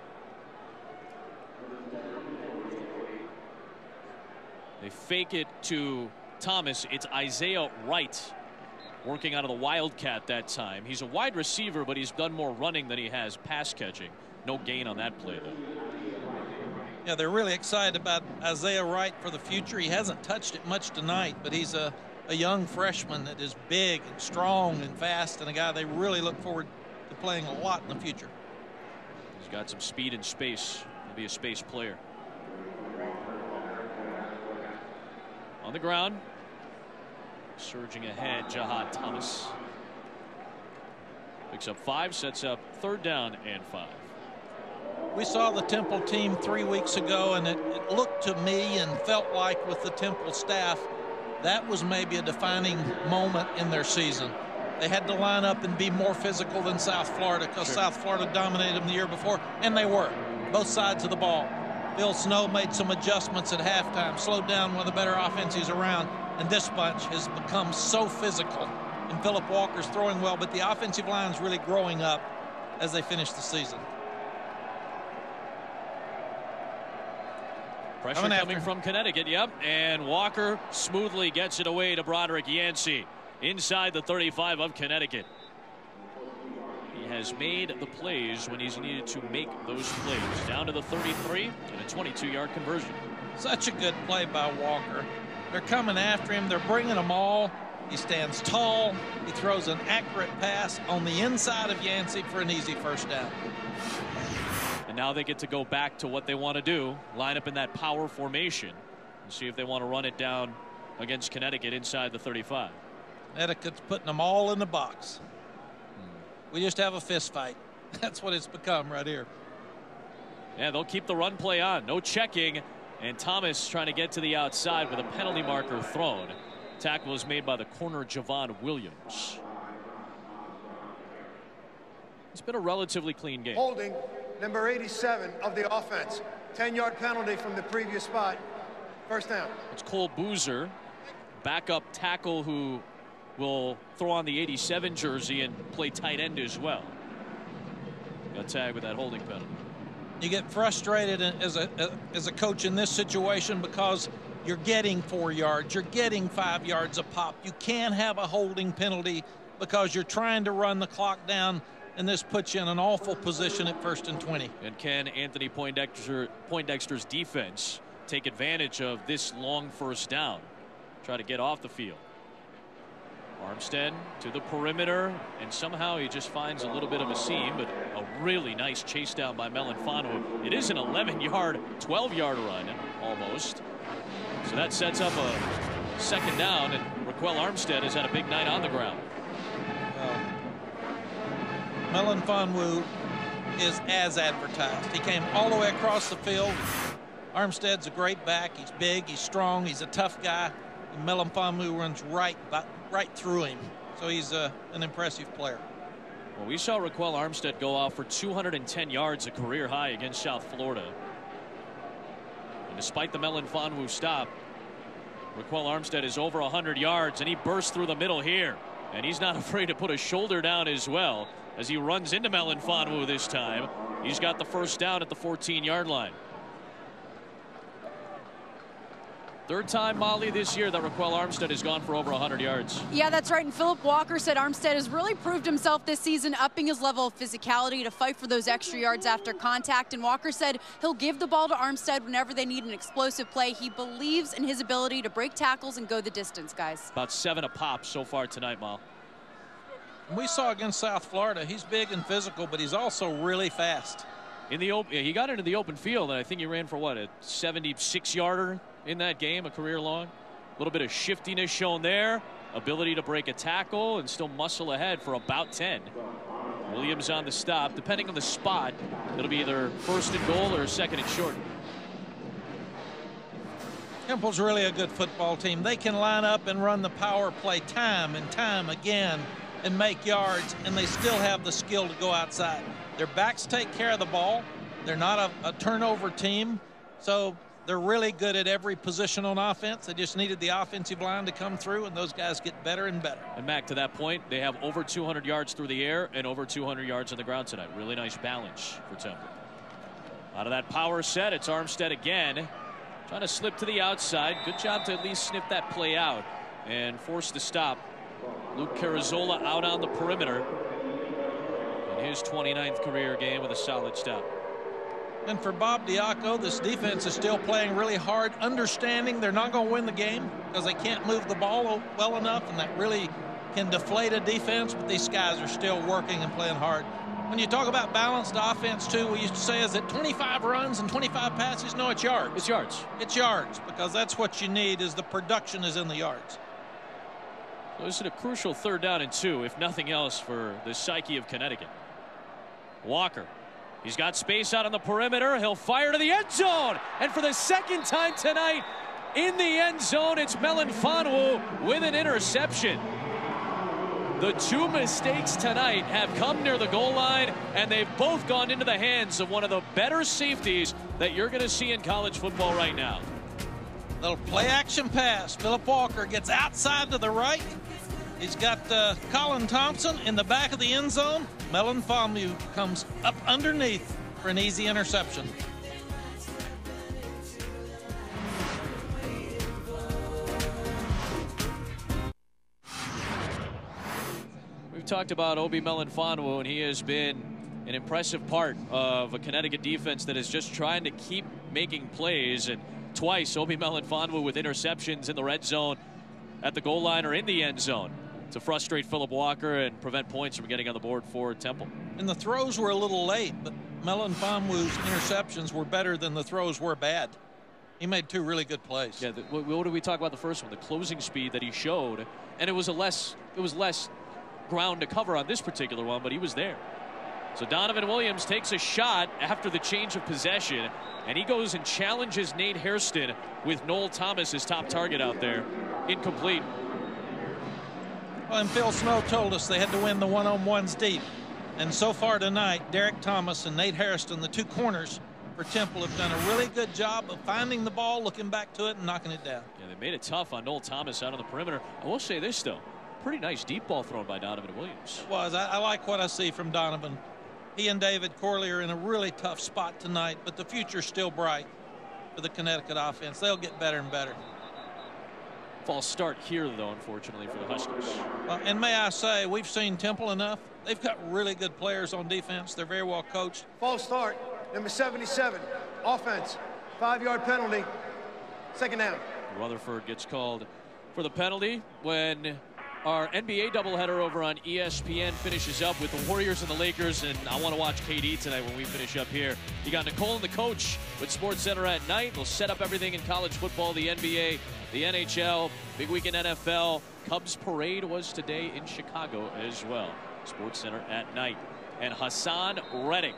They fake it to Thomas. It's Isaiah Wright working out of the Wildcat that time. He's a wide receiver, but he's done more running than he has pass catching. No gain on that play, though. Yeah, they're really excited about Isaiah Wright for the future. He hasn't touched it much tonight, but he's a young freshman that is big and strong and fast, and a guy they really look forward to playing a lot in the future. He's got some speed and space. He'll be a space player. On the ground, surging ahead, Jahad Thomas. Picks up 5, sets up 3rd down and 5. We saw the Temple team 3 weeks ago, and it looked to me and felt like with the Temple staff, that was maybe a defining moment in their season. They had to line up and be more physical than South Florida because South Florida dominated them the year before, and they were, both sides of the ball. Phil Snow made some adjustments at halftime, slowed down one of the better offenses around, and this bunch has become so physical. And Philip Walker's throwing well, but the offensive line's really growing up as they finish the season. Pressure coming from Connecticut, yep. And Walker smoothly gets it away to Broderick Yancey inside the 35 of Connecticut. He has made the plays when he's needed to make those plays. Down to the 33 and a 22-yard conversion. Such a good play by Walker. They're coming after him. They're bringing them all. He stands tall. He throws an accurate pass on the inside of Yancey for an easy first down. And now they get to go back to what they want to do, line up in that power formation and see if they want to run it down against Connecticut inside the 35. Connecticut's putting them all in the box. We just have a fist fight. That's what it's become right here. Yeah, they'll keep the run play on. No checking. And Thomas trying to get to the outside with a penalty marker thrown. Tackle is made by the corner Javon Williams. It's been a relatively clean game. Holding number 87 of the offense. 10-yard penalty from the previous spot. First down. It's Cole Boozer, backup tackle who will throw on the 87 jersey and play tight end as well. Got tagged with that holding penalty. You get frustrated as a coach in this situation because you're getting 4 yards, you're getting 5 yards a pop. You can't have a holding penalty because you're trying to run the clock down, and this puts you in an awful position at 1st and 20. And can Anthony Poindexter's defense take advantage of this long first down? Try to get off the field. Armstead to the perimeter, and somehow he just finds a little bit of a seam, but a really nice chase down by Melanfano. It is an 11-yard, 12-yard run almost. So that sets up a second down, and Raquel Armstead has had a big night on the ground. Melanfano is as advertised. He came all the way across the field. Armstead's a great back. He's big, he's strong, he's a tough guy. And Melanfano runs right through him. So he's an impressive player. Well, we saw Raquel Armstead go off for 210 yards, a career high against South Florida. And despite the Melanfano stop, Raquel Armstead is over 100 yards, and he bursts through the middle here. And he's not afraid to put a shoulder down as well as he runs into Melanfano this time. He's got the first down at the 14-yard line. Third time, Molly, this year that Raquel Armstead has gone for over 100 yards. Yeah, that's right. And Philip Walker said Armstead has really proved himself this season, upping his level of physicality to fight for those extra yards after contact. And Walker said he'll give the ball to Armstead whenever they need an explosive play. He believes in his ability to break tackles and go the distance, guys. About 7 a pop so far tonight, Mal. We saw against South Florida, he's big and physical, but he's also really fast. In the open, he got into the open field, and I think he ran for what, a 76-yarder in that game, a career long. A little bit of shiftiness shown there, ability to break a tackle and still muscle ahead for about 10. Williams on the stop. Depending on the spot, it'll be either first and goal or second and short. Temple's really a good football team. They can line up and run the power play time and time again and make yards, and they still have the skill to go outside. Their backs take care of the ball. They're not a turnover team, so they're really good at every position on offense. They just needed the offensive line to come through, and those guys get better and better. And Mac, to that point, they have over 200 yards through the air and over 200 yards on the ground tonight. Really nice balance for Temple. Out of that power set, it's Armstead again. Trying to slip to the outside. Good job to at least sniff that play out and force the stop. Luke Carazola out on the perimeter in his 29th career game with a solid stop. And for Bob Diaco, this defense is still playing really hard, understanding they're not going to win the game because they can't move the ball well enough, and that really can deflate a defense, but these guys are still working and playing hard. When you talk about balanced offense, too, we used to say, is it 25 runs and 25 passes? No, it's yards. It's yards. It's yards, because that's what you need, is the production is in the yards. So this is a crucial 3rd down and 2, if nothing else, for the psyche of Connecticut. Walker. He's got space out on the perimeter. He'll fire to the end zone. And for the second time tonight in the end zone, it's Melifonwu with an interception. The two mistakes tonight have come near the goal line, and they've both gone into the hands of one of the better safeties that you're going to see in college football right now. Little play action pass. Philip Walker gets outside to the right. He's got Colin Thompson in the back of the end zone. Melifonwu comes up underneath for an easy interception. We've talked about Obi Melifonwu, and he has been an impressive part of a Connecticut defense that is just trying to keep making plays. And twice, Obi Melifonwu with interceptions in the red zone, at the goal line, or in the end zone to frustrate Philip Walker and prevent points from getting on the board for Temple. And the throws were a little late, but Melifonwu's interceptions were better than the throws were bad. He made two really good plays. Yeah, what did we talk about the first one? The closing speed that he showed, and it was less ground to cover on this particular one, but he was there. So Donovan Williams takes a shot after the change of possession, and he goes and challenges Nate Hairston with Noel Thomas, his top target out there. Incomplete. Well, and Phil Snow told us they had to win the one-on-ones deep. And so far tonight, Derek Thomas and Nate Hairston, the two corners for Temple, have done a really good job of finding the ball, looking back to it, and knocking it down. Yeah, they made it tough on Noel Thomas out on the perimeter. I will say this, though. Pretty nice deep ball thrown by Donovan Williams. It was. I like what I see from Donovan. He and David Corley are in a really tough spot tonight, but the future's still bright for the Connecticut offense. They'll get better and better. False start here, though, unfortunately, for the Huskers. Well, and may I say, we've seen Temple enough. They've got really good players on defense. They're very well coached. False start, number 77, offense, 5-yard penalty, second down. Rutherford gets called for the penalty when our NBA doubleheader over on ESPN finishes up with the Warriors and the Lakers, and I want to watch KD tonight when we finish up here. You got Nicole and the coach with SportsCenter at night. They'll set up everything in college football, the NBA, the NHL, big week in NFL. Cubs parade was today in Chicago as well. SportsCenter at night. And Hassan Reddick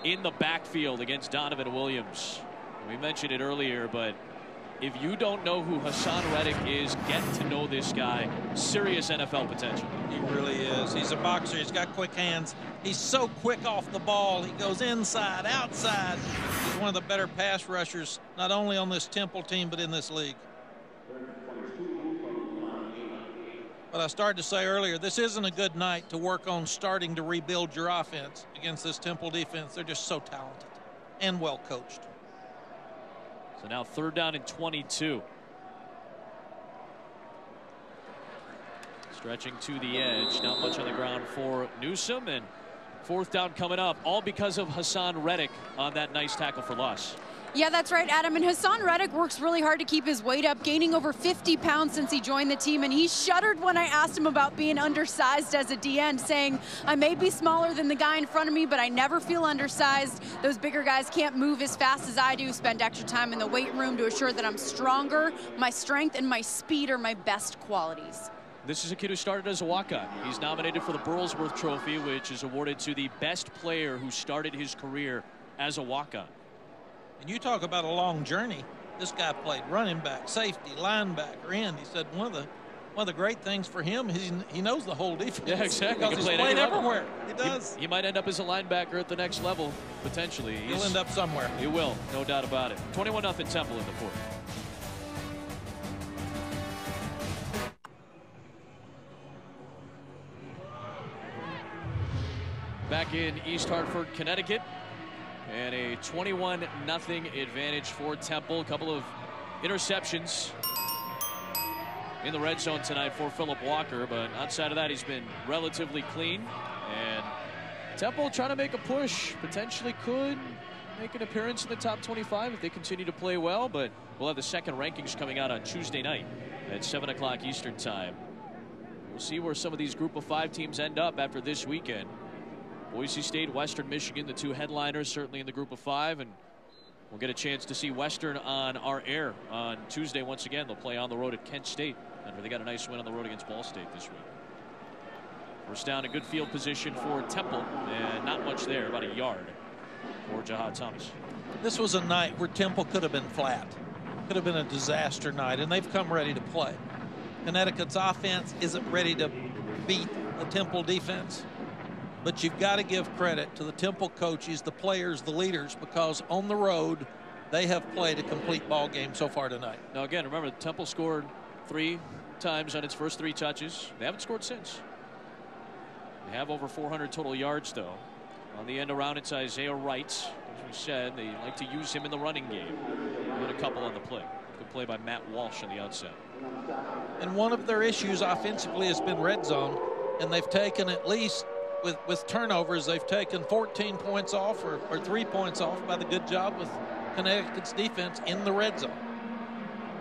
in the backfield against Donovan Williams. We mentioned it earlier, but if you don't know who Hassan Reddick is, get to know this guy. Serious NFL potential. He really is. He's a boxer. He's got quick hands. He's so quick off the ball. He goes inside, outside. He's one of the better pass rushers, not only on this Temple team, but in this league. But I started to say earlier, this isn't a good night to work on starting to rebuild your offense against this Temple defense. They're just so talented and well coached. So now 3rd down and 22. Stretching to the edge, not much on the ground for Newsome, and 4th down coming up, all because of Hassan Reddick on that nice tackle for loss. Yeah, that's right, Adam. And Hassan Reddick works really hard to keep his weight up, gaining over 50 pounds since he joined the team. And he shuddered when I asked him about being undersized as a DN, saying, I may be smaller than the guy in front of me, but I never feel undersized. Those bigger guys can't move as fast as I do. Spend extra time in the weight room to assure that I'm stronger. My strength and my speed are my best qualities. This is a kid who started as a walk-on. He's nominated for the Burlsworth Trophy, which is awarded to the best player who started his career as a walk-on. And you talk about a long journey. This guy played running back, safety, linebacker, end. He said one of the great things for him is he knows the whole defense. Yeah, exactly. Because he's played everywhere. He does. He might end up as a linebacker at the next level, potentially. He'll end up somewhere. He will, no doubt about it. 21-0 Temple in the 4th. Back in East Hartford, Connecticut. And a 21-0 advantage for Temple. A couple of interceptions in the red zone tonight for Philip Walker, but outside of that, he's been relatively clean. And Temple trying to make a push, potentially could make an appearance in the top 25 if they continue to play well, but we'll have the second rankings coming out on Tuesday night at 7 o'clock Eastern time. We'll see where some of these group of 5 teams end up after this weekend. Boise State, Western Michigan, the 2 headliners certainly in the group of 5, and we'll get a chance to see Western on our air on Tuesday once again. They'll play on the road at Kent State, and they got a nice win on the road against Ball State this week. First down, a good field position for Temple, and not much there, about a yard for Jahad Thomas. This was a night where Temple could have been flat. Could have been a disaster night, and they've come ready to play. Connecticut's offense isn't ready to beat the Temple defense, but you've got to give credit to the Temple coaches, the players, the leaders, because on the road, they have played a complete ball game so far tonight. Now, again, remember, Temple scored 3 times on its first 3 touches. They haven't scored since. They have over 400 total yards, though. On the end around, it's Isaiah Wright. As we said, they like to use him in the running game. And a couple on the play. Good play by Matt Walsh on the outset. And one of their issues offensively has been red zone, and they've taken, at least with turnovers, they've taken 14 points off or 3 points off by the good job with Connecticut's defense in the red zone.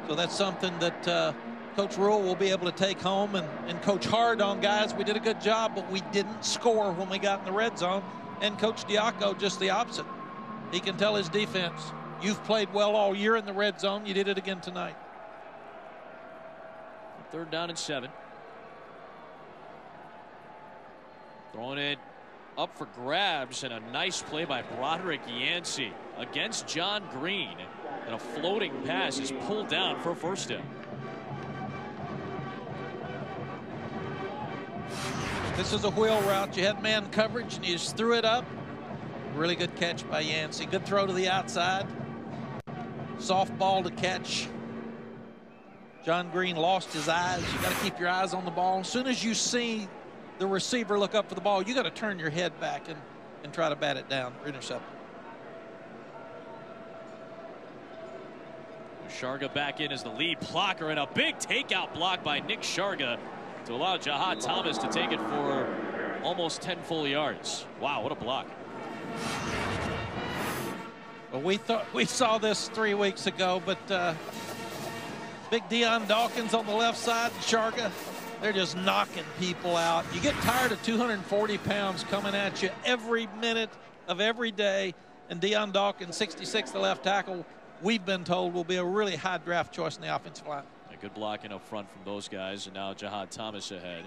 So that's something that Coach Rule will be able to take home and coach hard on guys. We did a good job, but we didn't score when we got in the red zone. And Coach Diaco, just the opposite. He can tell his defense, you've played well all year in the red zone. You did it again tonight. 3rd down and 7. Throwing it up for grabs, and a nice play by Broderick Yancey against John Green. And a floating pass is pulled down for a first down. This is a wheel route. You had man coverage, and you just threw it up. Really good catch by Yancey. Good throw to the outside. Soft ball to catch. John Green lost his eyes. You got to keep your eyes on the ball. As soon as you see the receiver look up for the ball, you got to turn your head back and try to bat it down or intercept it. Sharga back in as the lead blocker, and a big takeout block by Nick Sharga to allow Jahad Thomas to take it for almost 10 full yards. Wow, what a block. Well, we saw this 3 weeks ago, but big Deion Dawkins on the left side, Sharga, they're just knocking people out. You get tired of 240 pounds coming at you every minute of every day, and Deion Dawkins, 66, the left tackle, we've been told will be a really high draft choice in the offensive line. A good blocking up front from those guys, and now Jahad Thomas ahead,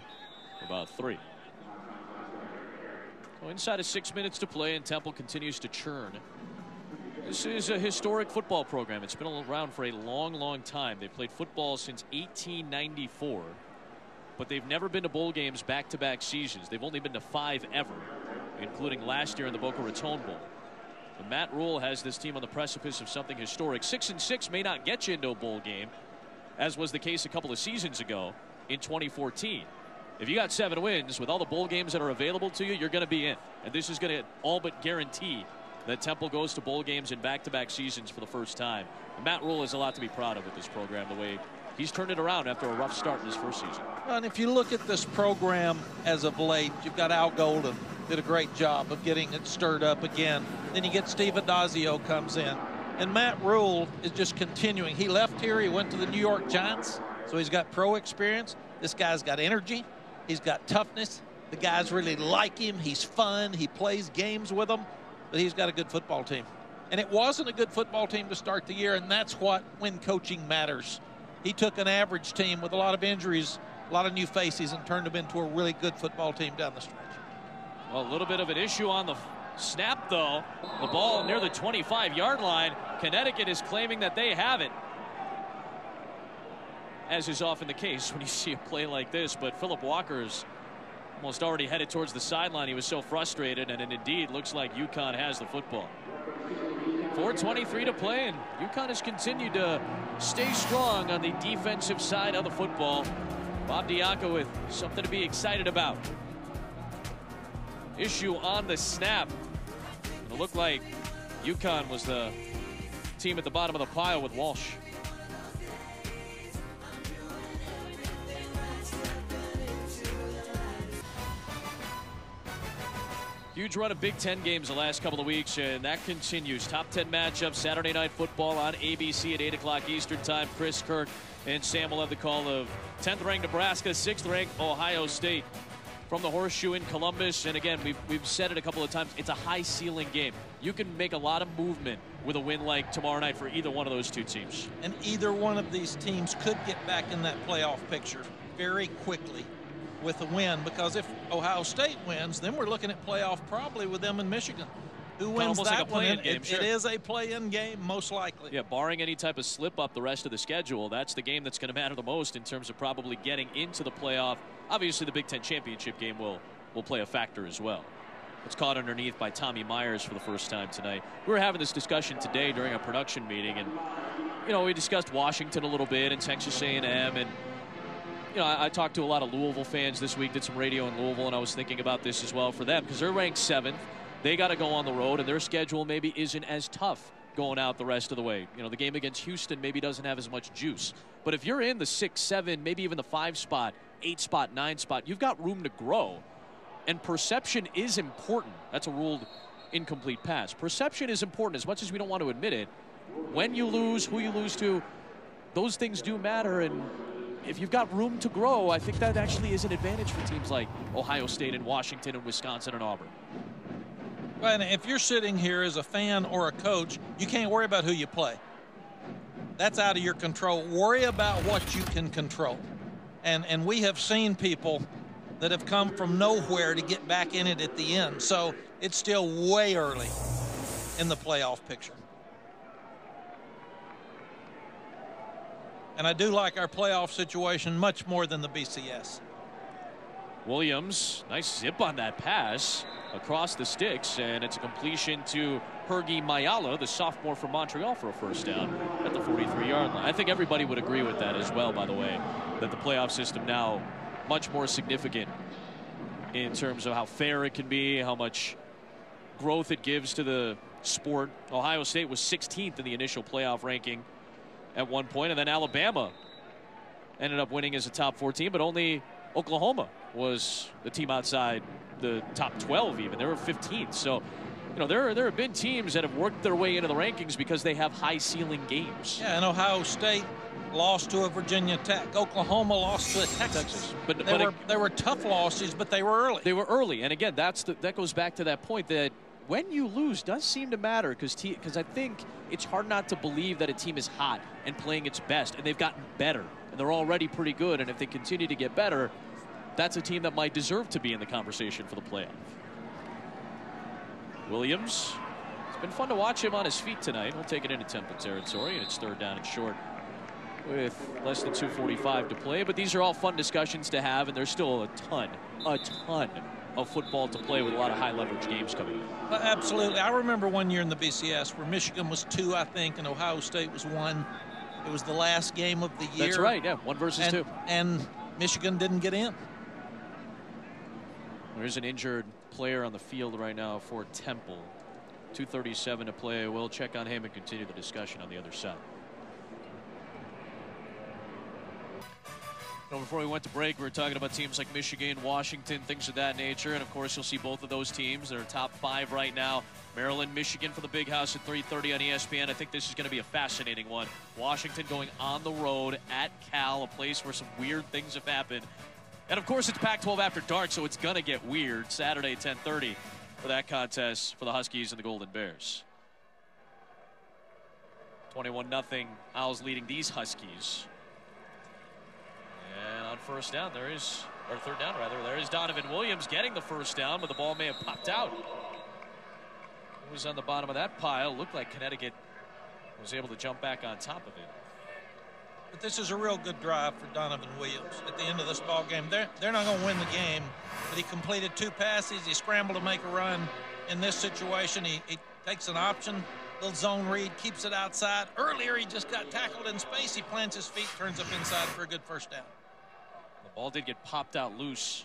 about 3. So inside of 6 minutes to play, and Temple continues to churn. This is a historic football program. It's been around for a long, long time. They've played football since 1894, but they've never been to bowl games back-to-back seasons. They've only been to 5 ever, including last year in the Boca Raton Bowl. And Matt Rule has this team on the precipice of something historic. 6-6 may not get you into a bowl game, as was the case a couple of seasons ago in 2014. If you got 7 wins with all the bowl games that are available to you, you're going to be in. And this is going to all but guarantee that Temple goes to bowl games in back-to-back seasons for the first time. And Matt Rule has a lot to be proud of with this program, the way he's turned it around after a rough start in his first season. Well, and if you look at this program as of late, you've got Al Golden, did a great job of getting it stirred up again. Then you get Steve Adazio comes in. And Matt Rule is just continuing. He left here, he went to the New York Giants, so he's got pro experience. This guy's got energy, he's got toughness. The guys really like him, he's fun, he plays games with them, but he's got a good football team. And it wasn't a good football team to start the year, and that's what when coaching matters. He took an average team with a lot of injuries, a lot of new faces, and turned them into a really good football team down the stretch. Well, a little bit of an issue on the snap, though. The ball near the 25-yard line. Connecticut is claiming that they have it, as is often the case when you see a play like this. But Philip Walker's almost already headed towards the sideline. He was so frustrated, and it indeed looks like UConn has the football. 4:23 to play, and UConn has continued to stay strong on the defensive side of the football. Bob Diaco with something to be excited about. Issue on the snap. It looked like UConn was the team at the bottom of the pile with Walsh. Huge run of Big Ten games the last couple of weeks, and that continues. Top 10 matchup, Saturday Night Football on ABC at 8 o'clock Eastern Time. Chris Kirk and Sam will have the call of 10th ranked Nebraska, 6th ranked Ohio State from the Horseshoe in Columbus. And again, we've said it a couple of times, it's a high ceiling game. You can make a lot of movement with a win like tomorrow night for either one of those two teams. And either one of these teams could get back in that playoff picture very quickly with a win, because if Ohio State wins, then we're looking at playoff probably with them in Michigan. Who wins almost that like a one? play-in game, sure. It is a play-in game, most likely. Yeah, barring any type of slip-up the rest of the schedule, that's the game that's going to matter the most in terms of probably getting into the playoff. Obviously, the Big Ten championship game will play a factor as well. It's caught underneath by Tommy Myers for the first time tonight. We were having this discussion today during a production meeting, and, you know, we discussed Washington a little bit and Texas A&M, and, you know, I talked to a lot of Louisville fans this week, did some radio in Louisville, and I was thinking about this as well for them because they're ranked 7th. They got to go on the road, and their schedule maybe isn't as tough going out the rest of the way. You know, the game against Houston maybe doesn't have as much juice. But if you're in the 6, 7, maybe even the 5 spot, 8 spot, 9 spot, you've got room to grow. And perception is important. That's a ruled incomplete pass. Perception is important as much as we don't want to admit it. When you lose, who you lose to, those things do matter. And if you've got room to grow, I think that actually is an advantage for teams like Ohio State and Washington and Wisconsin and Auburn. Well, and if you're sitting here as a fan or a coach, you can't worry about who you play. That's out of your control. Worry about what you can control. And we have seen people that have come from nowhere to get back in it at the end. So it's still way early in the playoff picture. And I do like our playoff situation much more than the BCS. Williams, nice zip on that pass across the sticks, and it's a completion to Hergy Mayala, the sophomore from Montreal, for a first down at the 43-yard line. I think everybody would agree with that as well, by the way, that the playoff system now much more significant in terms of how fair it can be, how much growth it gives to the sport. Ohio State was 16th in the initial playoff ranking at one point, and then Alabama ended up winning as a top 14, but only Oklahoma was the team outside the top 12 even. They were 15th. So, you know, there have been teams that have worked their way into the rankings because they have high ceiling games. Yeah, and Ohio State lost to a Virginia Tech. Oklahoma lost to a Texas. But they were tough losses, but they were early. They were early. And again, that goes back to that point that when you lose does seem to matter, because I think it's hard not to believe that a team is hot and playing its best, and they've gotten better, and they're already pretty good, and if they continue to get better, that's a team that might deserve to be in the conversation for the playoff. Williams, it's been fun to watch him on his feet tonight. He'll take it into Temple territory, and it's 3rd down and short with less than 2:45 to play. But these are all fun discussions to have, and there's still a ton of football to play with a lot of high-leverage games coming up. Absolutely. I remember one year in the BCS where Michigan was 2, I think, and Ohio State was 1. It was the last game of the year. That's right, yeah, 1 versus 2. And Michigan didn't get in. There's an injured player on the field right now for Temple. 2:37 to play. We'll check on him and continue the discussion on the other side. Now, before we went to break, we were talking about teams like Michigan, Washington, things of that nature. And, of course, you'll see both of those teams. They're top 5 right now. Maryland, Michigan for the Big House at 3:30 on ESPN. I think this is going to be a fascinating one. Washington going on the road at Cal, a place where some weird things have happened. And, of course, it's Pac-12 after dark, so it's going to get weird. Saturday, 10:30 for that contest for the Huskies and the Golden Bears. 21-0, Owls leading these Huskies. And on first down, there is Donovan Williams getting the first down, but the ball may have popped out. Who was on the bottom of that pile? Looked like Connecticut was able to jump back on top of it. But this is a real good drive for Donovan Williams at the end of this ball game. They're not going to win the game, but he completed 2 passes. He scrambled to make a run. In this situation, he takes an option, little zone read, keeps it outside. Earlier, he just got tackled in space. He plants his feet, turns up inside for a good first down. The ball did get popped out loose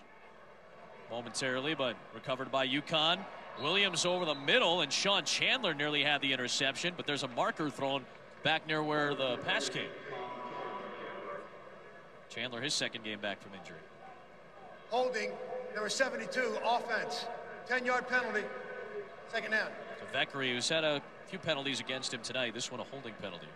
momentarily, but recovered by UConn. Williams over the middle, and Sean Chandler nearly had the interception, but there's a marker thrown back near where the pass came. Chandler, his 2nd game back from injury. Holding, number 72, offense. 10-yard penalty, 2nd down. So Veckery, who's had a few penalties against him tonight, this one a holding penalty.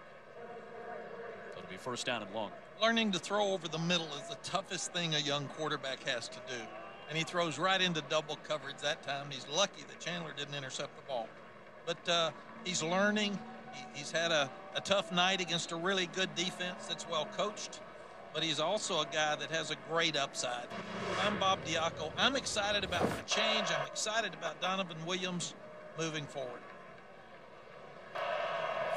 So it'll be 1st down and long. Learning to throw over the middle is the toughest thing a young quarterback has to do. And he throws right into double coverage that time. He's lucky that Chandler didn't intercept the ball. But he's learning. He's had a tough night against a really good defense that's well coached. but he's also a guy that has a great upside. I'm Bob Diaco. I'm excited about the change. I'm excited about Donovan Williams moving forward.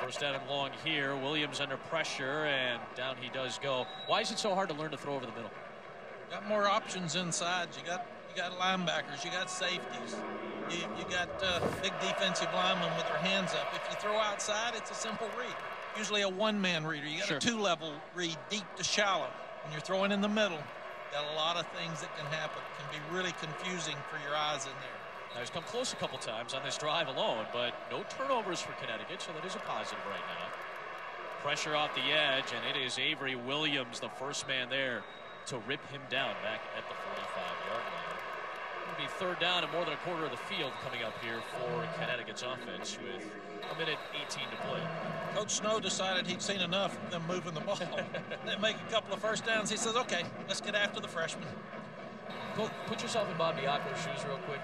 First down and long here. Williams under pressure, and down he does go. Why is it so hard to learn to throw over the middle? Got more options inside. You got linebackers. You got safeties. You got big defensive linemen with their hands up. If you throw outside, it's a simple read. Usually a one-man reader. You got a two-level read, deep to shallow. When you're throwing in the middle, got a lot of things that can happen. It can be really confusing for your eyes in there. Now, he's come close a couple times on this drive alone, but no turnovers for Connecticut, so that is a positive right now. Pressure off the edge, and it is Avery Williams, the first man there, to rip him down back at the 45-yard line. It'll be third down and more than a quarter of the field coming up here for Connecticut's offense with a minute 18 to play. Coach Snow decided he'd seen enough of them moving the ball. They make a couple of first downs. He says, okay, let's get after the freshman. Put yourself in Bob Diaco's shoes real quick.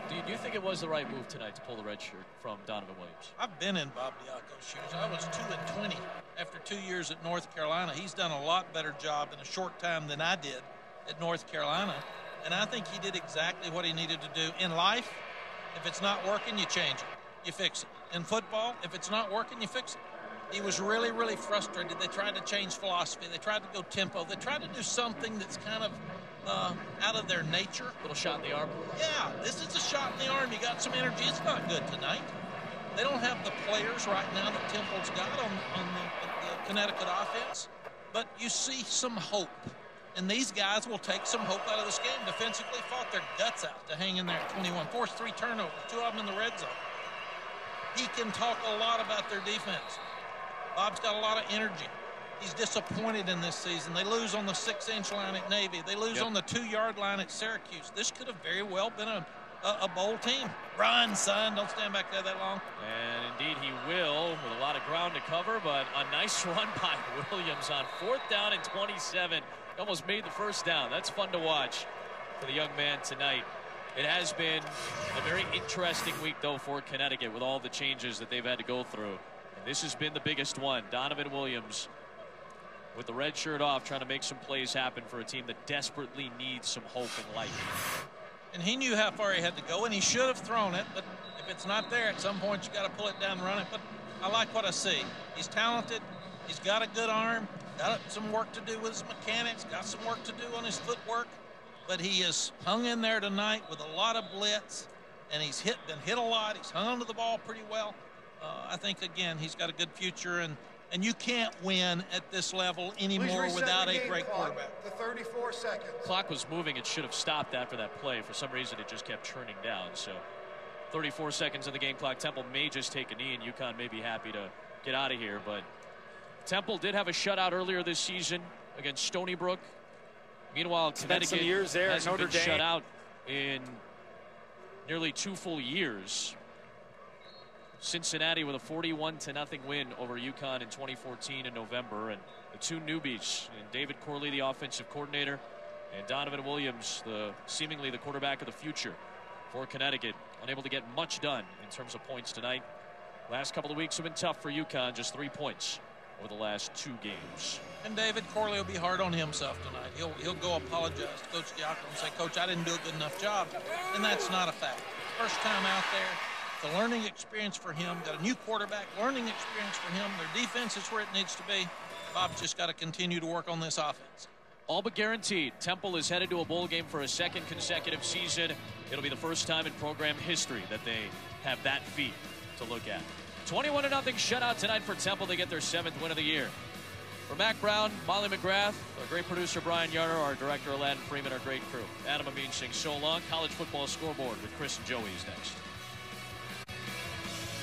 Do you think it was the right move tonight to pull the red shirt from Donovan Williams? I've been in Bob Diaco's shoes. I was 2-20 after 2 years at North Carolina. He's done a lot better job in a short time than I did at North Carolina. And I think he did exactly what he needed to do. In life, if it's not working, you change it. You fix it. In football, if it's not working, you fix it. He was really, really frustrated. They tried to change philosophy. They tried to go tempo. They tried to do something that's kind of out of their nature. Little shot in the arm. Yeah, this is a shot in the arm. You got some energy. It's not good tonight. They don't have the players right now that Temple's got on the Connecticut offense. But you see some hope. And these guys will take some hope out of this game. Defensively fought their guts out to hang in there at 21. Forced 3 turnovers, 2 of them in the red zone. He can talk a lot about their defense. Bob's got a lot of energy. He's disappointed in this season. They lose on the 6-inch line at Navy. They lose on the 2-yard line at Syracuse. This could have very well been a bowl team. Run, son. Don't stand back there that long. And indeed he will, with a lot of ground to cover, but a nice run by Williams on 4th down and 27. He almost made the first down. That's fun to watch for the young man tonight. It has been a very interesting week, though, for Connecticut with all the changes that they've had to go through. And this has been the biggest one. Donovan Williams with the red shirt off, trying to make some plays happen for a team that desperately needs some hope and light. And he knew how far he had to go, and he should have thrown it, but if it's not there, at some point you got to pull it down and run it. But I like what I see. He's talented. He's got a good arm. Got some work to do with his mechanics. Got some work to do on his footwork. But he has hung in there tonight with a lot of blitz, and he's been hit a lot. He's hung onto the ball pretty well. I think, again, he's got a good future, and you can't win at this level anymore without a great quarterback. The 34 seconds. Clock was moving. It should have stopped after that play. For some reason, it just kept churning down. So 34 seconds of the game clock. Temple may just take a knee, and UConn may be happy to get out of here. But Temple did have a shutout earlier this season against Stony Brook. Meanwhile, Connecticut hasn't been shut out in nearly 2 full years. Cincinnati with a 41-0 win over UConn in 2014 in November, and the 2 newbies, and David Corley, the offensive coordinator, and Donovan Williams, seemingly the quarterback of the future for Connecticut, unable to get much done in terms of points tonight. Last couple of weeks have been tough for UConn, just 3 points over the last 2 games. And David Corley will be hard on himself tonight. He'll go apologize to Coach Diaco and say, Coach, I didn't do a good enough job. And that's not a fact. First time out there. It's a learning experience for him. Got a new quarterback, learning experience for him. Their defense is where it needs to be. Bob's just got to continue to work on this offense. All but guaranteed. Temple is headed to a bowl game for a 2nd consecutive season. It'll be the first time in program history that they have that feat to look at. 21-0 shutout tonight for Temple. They get their 7th win of the year. For Mac Brown, Molly McGrath, our great producer Brian Yarner, our director Aladdin Freeman, our great crew. Adam Amin saying so long. College football scoreboard with Chris and Joey is next.